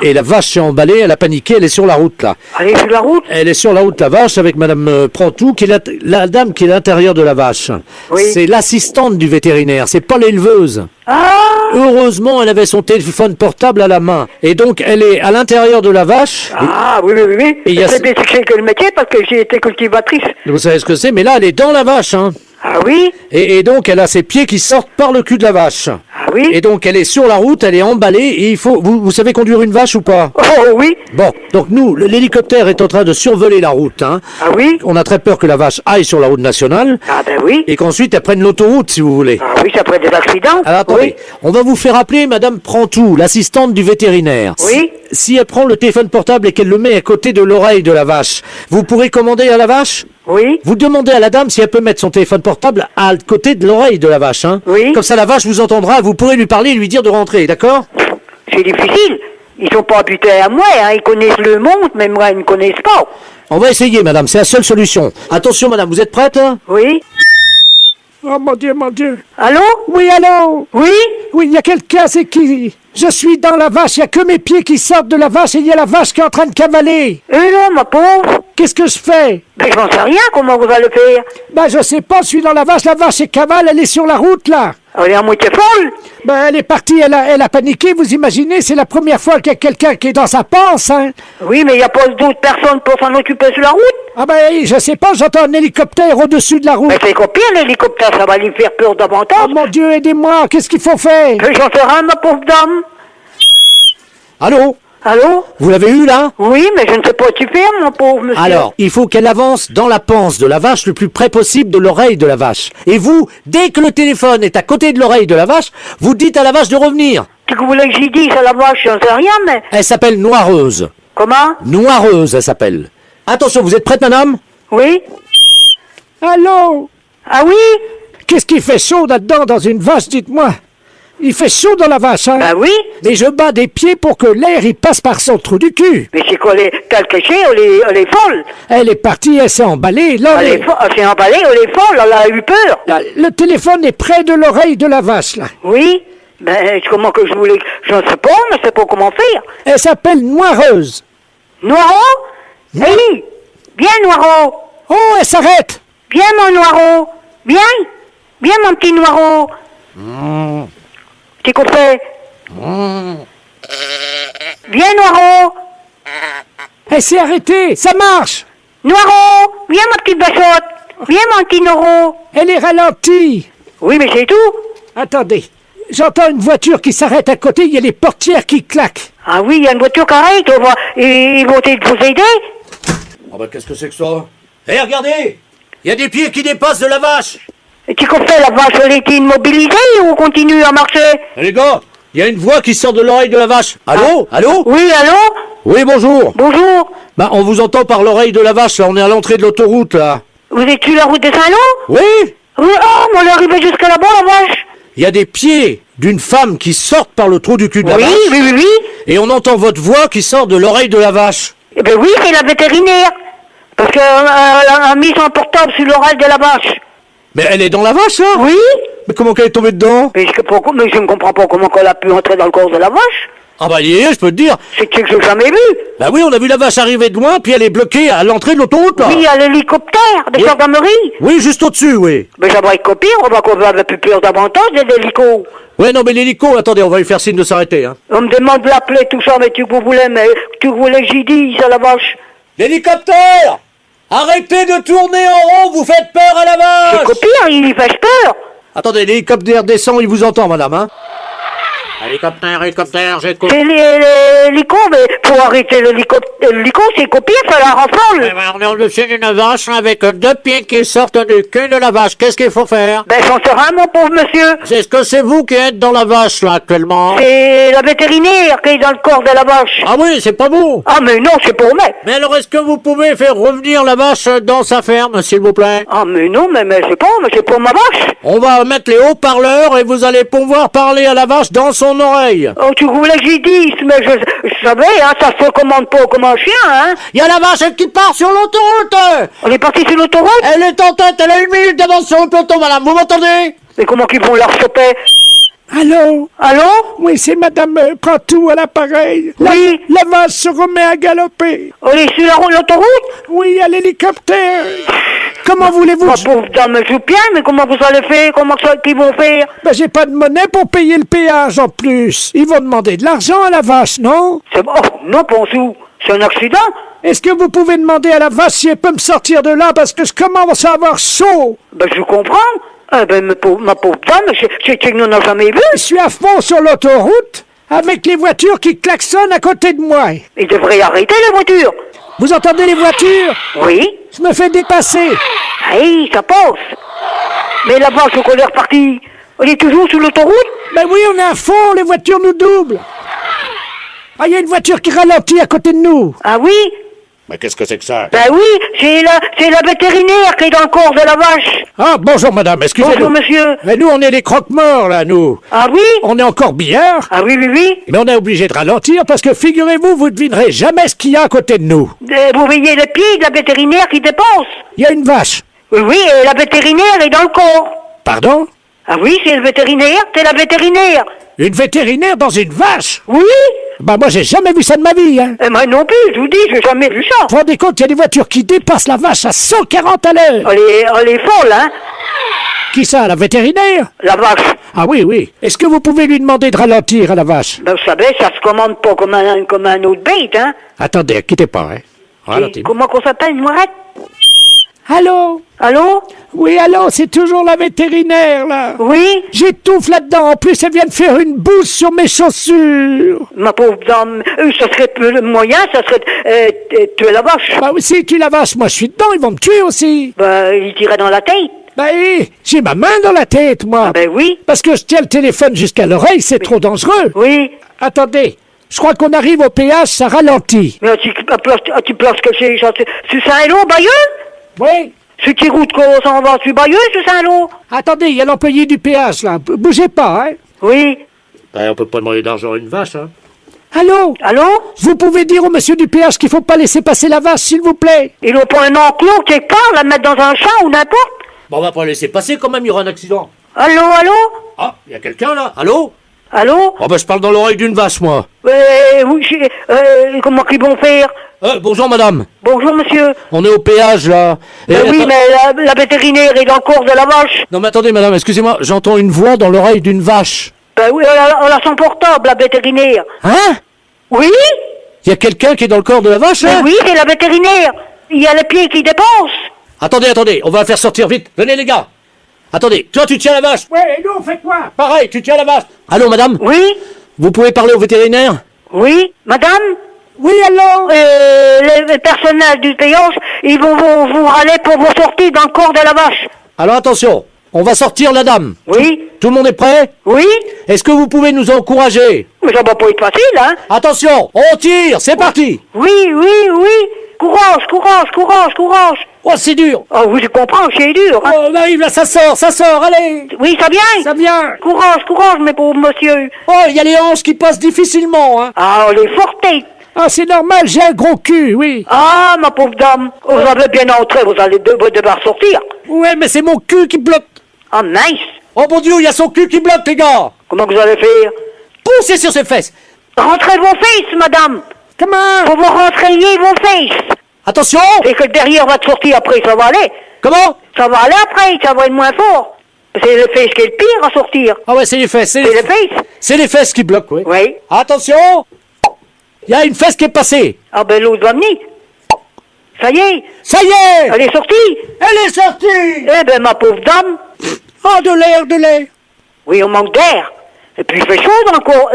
Et la vache s'est emballée, elle a paniqué, elle est sur la route, là. Elle est sur la route? Elle est sur la route, la vache, avec madame Prantou, qui est la dame qui est à l'intérieur de la vache. Oui. C'est l'assistante du vétérinaire, c'est pas l'éleveuse. Ah. Heureusement, elle avait son téléphone portable à la main. Et donc, elle est à l'intérieur de la vache. Ah, oui, oui, oui, oui. Et il y a... C'est bien que le métier parce que j'ai été cultivatrice. Vous savez ce que c'est, mais là, elle est dans la vache, hein. Ah oui? Et donc, elle a ses pieds qui sortent par le cul de la vache. Ah oui? Et donc, elle est sur la route, elle est emballée, et il faut... Vous savez conduire une vache ou pas? Oh, oui. Bon, donc nous, l'hélicoptère est en train de survoler la route, hein. Ah oui? On a très peur que la vache aille sur la route nationale. Ah ben oui. Et qu'ensuite, elle prenne l'autoroute, si vous voulez. Ah oui, ça pourrait être des accidents. Alors, attendez, on va vous faire appeler madame Prantou, l'assistante du vétérinaire. Oui. Si elle prend le téléphone portable et qu'elle le met à côté de l'oreille de la vache, vous pourrez commander à la vache? Oui. Vous demandez à la dame si elle peut mettre son téléphone portable à côté de l'oreille de la vache, hein? Oui. Comme ça, la vache vous entendra, vous pourrez lui parler et lui dire de rentrer, d'accord? C'est difficile. Ils sont pas habitués à moi, hein. Ils connaissent le monde, mais moi, ils ne connaissent pas. On va essayer, madame, c'est la seule solution. Attention, madame, vous êtes prête, hein? Oui. Oh mon Dieu, mon Dieu. Allô? Oui, allô? Oui? Oui, il y a quelqu'un, c'est qui? Je suis dans la vache, il n'y a que mes pieds qui sortent de la vache et il y a la vache qui est en train de cavaler. Eh non, ma pauvre. Qu'est-ce que je fais? Ben, j'en sais rien, comment vous allez le faire? Ben, je sais pas, je suis dans la vache est cavale, elle est sur la route, là. Elle est à moitié folle? Ben, elle est partie, elle a paniqué, vous imaginez, c'est la première fois qu'il y a quelqu'un qui est dans sa panse, hein. Oui, mais il n'y a pas d'autres personnes pour s'en occuper sur la route? Ah ben, je sais pas, j'entends un hélicoptère au-dessus de la route. Ben, c'est copier l'hélicoptère, ça va lui faire peur davantage. Oh mon Dieu, aidez-moi, qu'est-ce qu'il faut faire? J'en sais rien, ma pauvre dame. Allô? Allô? Vous l'avez eu, là? Oui, mais je ne sais pas quoi tu fais, mon pauvre monsieur. Alors, il faut qu'elle avance dans la panse de la vache le plus près possible de l'oreille de la vache. Et vous, dès que le téléphone est à côté de l'oreille de la vache, vous dites à la vache de revenir. Qu'est-ce que vous voulez que j'y dise à la vache? J'en sais rien, mais... Elle s'appelle Noireuse. Comment? Noireuse, elle s'appelle. Attention, vous êtes prête, madame? Oui? Allô? Ah oui? Qu'est-ce qui fait chaud là-dedans dans une vache, dites-moi? Il fait chaud dans la vache, hein? Ben oui. Mais je bats des pieds pour que l'air, il passe par son trou du cul. Mais c'est quoi, t'as le caché, elle est folle. Elle est partie, elle s'est emballée, là... Elle s'est emballée, elle est folle, elle a eu peur. Là, le téléphone est près de l'oreille de la vache, là. Oui? Ben, comment que je voulais... Je ne sais pas, mais je sais pas comment faire. Elle s'appelle Noireuse. Noireau? Oui. Viens, Noireau. Oh, elle s'arrête. Viens, mon Noireau. Viens. Viens, mon petit Noireau. Qu'est-ce qu'on fait? Viens, Noireau. Elle s'est arrêtée, ça marche. Noiro, viens ma petite bachotte. Viens mon petit Noro. Elle est ralentie. Oui, mais c'est tout. Attendez, j'entends une voiture qui s'arrête à côté, il y a les portières qui claquent. Ah oui, il y a une voiture qui arrête, ils vont vous aider. Oh bah qu'est-ce que c'est que ça? Eh, regardez! Il y a des pieds qui dépassent de la vache! Et tu comprends, la vache, elle est immobilisée ou continue à marcher? Eh, les gars, il y a une voix qui sort de l'oreille de la vache. Allô? Allô? Oui, allô? Oui, bonjour. Bonjour. Bah, on vous entend par l'oreille de la vache, là. On est à l'entrée de l'autoroute, là. Vous êtes sur la route de Saint-Lô? Oui? Oui, oh, mais on est arrivé jusqu'à là-bas, la vache. Il y a des pieds d'une femme qui sortent par le trou du cul de la vache. Oui, oui, oui. Et on entend votre voix qui sort de l'oreille de la vache. Eh ben oui, c'est la vétérinaire. Parce qu'elle a mis son portable sur l'oreille de la vache. Mais elle est dans la vache, là? Oui. Mais comment qu'elle est tombée dedans? Mais je ne comprends pas comment elle a pu entrer dans le corps de la vache. Ah bah, il y est, je peux te dire. C'est que je l'ai jamais vu. Bah oui, on a vu la vache arriver de loin, puis elle est bloquée à l'entrée de l'autoroute, là. Oui, il y a l'hélicoptère de gendarmerie. Oui, juste au-dessus, oui. Mais ça va être copié, on va plus peur davantage des hélicos. Ouais, non, mais l'hélico, attendez, on va lui faire signe de s'arrêter, hein. On me demande de l'appeler, tout ça, mais tu voulais que j'y dise à la vache. L'hélicoptère! Arrêtez de tourner en rond, vous faites peur à la vache! C'est copié, il y fait peur. Attendez, l'hélicoptère descend, il vous entend, madame, hein. Hélicoptère, j'écoute. C'est l'hélico, mais pour arrêter l'hélico, c'est copié, ça la rafale. On est au-dessus d'une vache avec deux pieds qui sortent du cul de la vache. Qu'est-ce qu'il faut faire? Ben, j'en sais rien, mon pauvre monsieur. Est-ce que c'est vous qui êtes dans la vache, là, actuellement? C'est la vétérinaire qui est dans le corps de la vache. Ah oui, c'est pas vous. Ah, mais non, c'est pour moi. Mais alors, est-ce que vous pouvez faire revenir la vache dans sa ferme, s'il vous plaît? Ah, mais non, mais je sais pas, mais c'est pour ma vache. On va mettre les haut-parleurs et vous allez pouvoir parler à la vache dans son oreille. Oh, tu voulais que j'y dise, mais je savais, hein, ça se commande pas comme un chien, hein. Il y a la vache qui part sur l'autoroute. On est parti sur l'autoroute? Elle est en tête, elle a 1 minute d'avance sur le peloton, madame, vous m'entendez? Mais comment qu'ils vont la choper? Allô? Allô? Oui, c'est Madame Cantou à l'appareil. Oui. La vache se remet à galoper. On est sur l'autoroute? Oui, à l'hélicoptère. Comment voulez-vous? Ma pauvre dame, je joue bien, mais comment vous allez faire? Comment qu'ils vont faire? Ben, j'ai pas de monnaie pour payer le péage en plus. Ils vont demander de l'argent à la vache, non? C'est bon. Oh, non, Ponsou. C'est un accident? Est-ce que vous pouvez demander à la vache si elle peut me sortir de là parce que je commence à avoir chaud? Ben, je comprends. Ah ben, ma pauvre dame, c'est que nous n'avons jamais vu. Je suis à fond sur l'autoroute avec les voitures qui klaxonnent à côté de moi. Ils devraient arrêter les voitures. Vous entendez les voitures? Oui. Je me fais dépasser. Hey, ça passe. Mais la vache, qu'on est reparti. On est toujours sur l'autoroute? Ben oui, on est à fond, les voitures nous doublent. Ah, il y a une voiture qui ralentit à côté de nous. Ah oui? Mais qu'est-ce que c'est que ça? Ben oui, c'est la vétérinaire qui est dans le corps de la vache. Ah, bonjour madame, excusez-nous. Bonjour monsieur. Mais nous, on est les croque-morts, là, nous. Ah oui? On est encore billards. Ah oui, oui, oui. Mais on est obligé de ralentir parce que, figurez-vous, vous ne devinerez jamais ce qu'il y a à côté de nous. Vous voyez le pied de la vétérinaire qui dépense. Il y a une vache. Oui, oui, et la vétérinaire est dans le corps. Pardon? Ah oui, c'est le vétérinaire, c'est la vétérinaire. Une vétérinaire dans une vache? Oui. Bah moi j'ai jamais vu ça de ma vie, hein. Moi non plus, je vous dis, j'ai jamais vu ça. Vous vous rendez compte, il y a des voitures qui dépassent la vache à 140 à l'heure. On les folle, hein. Qui ça, la vétérinaire? La vache. Ah oui, oui. Est-ce que vous pouvez lui demander de ralentir à la vache? Ben vous savez, ça se commande pas comme un autre bête, hein. Attendez, quittez pas, hein. Ralentez. Comment qu'on s'appelle, une moirette? Allô? Allô? Oui, allô, c'est toujours la vétérinaire, là. Oui? J'étouffe là-dedans. En plus, elle vient de faire une bouse sur mes chaussures. Ma pauvre dame, ça serait le moyen, ça serait tuer la vache. Bah oui, si tu la vache, moi je suis dedans, ils vont me tuer aussi. Bah, il tirait dans la tête. Bah j'ai ma main dans la tête, moi. Ah ben oui. Parce que je tiens le téléphone jusqu'à l'oreille, c'est trop dangereux. Oui. Attendez. Je crois qu'on arrive au péage, ça ralentit. Mais tu places que c'est Saint-Lô, Bayeux? Oui. C'est qui route qu'on s'en va sur Bayeux, sur Saint-Lô? Attendez, il y a l'employé du péage, là. Bougez pas, hein. Oui. Ben, on peut pas demander d'argent à une vache, hein. Allô? Allô? Vous pouvez dire au monsieur du péage qu'il faut pas laisser passer la vache, s'il vous plaît? Ils n'ont pas un enclos quelque part, la mettre dans un champ ou n'importe? Bon, on va pas laisser passer quand même, il y aura un accident. Allô, allô? Ah, il y a quelqu'un là? Allô? Allô? Oh ben je parle dans l'oreille d'une vache, moi. Oui, comment qu'ils vont faire? Bonjour madame. Bonjour monsieur. On est au péage là. Oui, mais la vétérinaire est dans le corps de la vache. Non mais attendez madame, excusez-moi, j'entends une voix dans l'oreille d'une vache. Ben oui, elle a son portable, la vétérinaire. Hein? Oui? Il Il y a quelqu'un qui est dans le corps de la vache, Mais là? oui, c'est la vétérinaire. Il y a les pieds qui dépensent. Attendez, on va la faire sortir vite. Venez, les gars. Attendez, toi, tu tiens la vache. Ouais, et nous, on fait quoi? Pareil, tu tiens la vache. Allô, madame? Oui? Vous pouvez parler au vétérinaire? Oui? Madame? Oui, allô? Les personnels du péage, ils vont vous râler pour vous sortir dans le corps de la vache. Alors, attention. On va sortir la dame. Oui? Tout le monde est prêt? Oui? Est-ce que vous pouvez nous encourager? Mais ça va pas être facile, hein? Attention, on tire, c'est parti. Oui. Courage. Oh, c'est dur. Oh oui, je comprends, c'est dur. Hein? Oh, on arrive là, ça sort, allez. Oui, ça vient? Ça vient. Courage, mes pauvres monsieur. Oh, il y a les hanches qui passent difficilement, hein. Ah, on est fortés. Ah, c'est normal, j'ai un gros cul, oui. Ah, ma pauvre dame, vous avez bien entré, vous allez devoir sortir. Ouais, mais c'est mon cul qui bloque. Ah, mince. Oh mon Dieu, il y a son cul qui bloque, les gars. Comment vous allez faire? Poussez sur ses fesses. Rentrez vos fesses, madame. Comment? Faut vous rentrayer vos fesses. Attention. Et que derrière va te sortir après, ça va aller. Comment? Ça va aller après, ça va être moins fort. C'est les fesses qui est le pire à sortir. Ah ouais, c'est les fesses. C'est les fesses. C'est les fesses qui bloquent, oui. Oui. Attention. Il y a une fesse qui est passée. Ah ben l'autre va venir. Ça y est. Ça y est. Elle est sortie. Elle est sortie. Eh ben ma pauvre dame. Oh, de l'air. Oui, on manque d'air. Et puis il fait chaud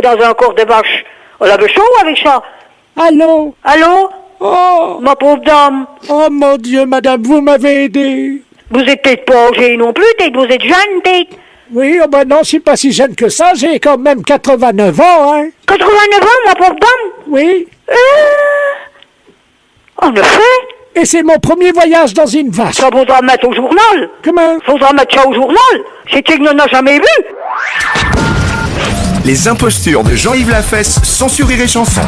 dans un corps de vache. On avait chaud avec ça. Allô? Oh, ma pauvre dame. Oh mon Dieu, madame, vous m'avez aidé. Vous êtes peut-être pas âgée non plus, peut-être vous êtes jeune, peut-être. Oui, oh ben non, je suis pas si jeune que ça, j'ai quand même 89 ans, hein. 89 ans, ma pauvre dame? Oui. En effet. Et c'est mon premier voyage dans une vache. Ça faudra mettre au journal. Comment? Faudra mettre ça au journal. C'est qu'il n'en a jamais vu. Les impostures de Jean-Yves Lafesse, sans Rire et Chanson.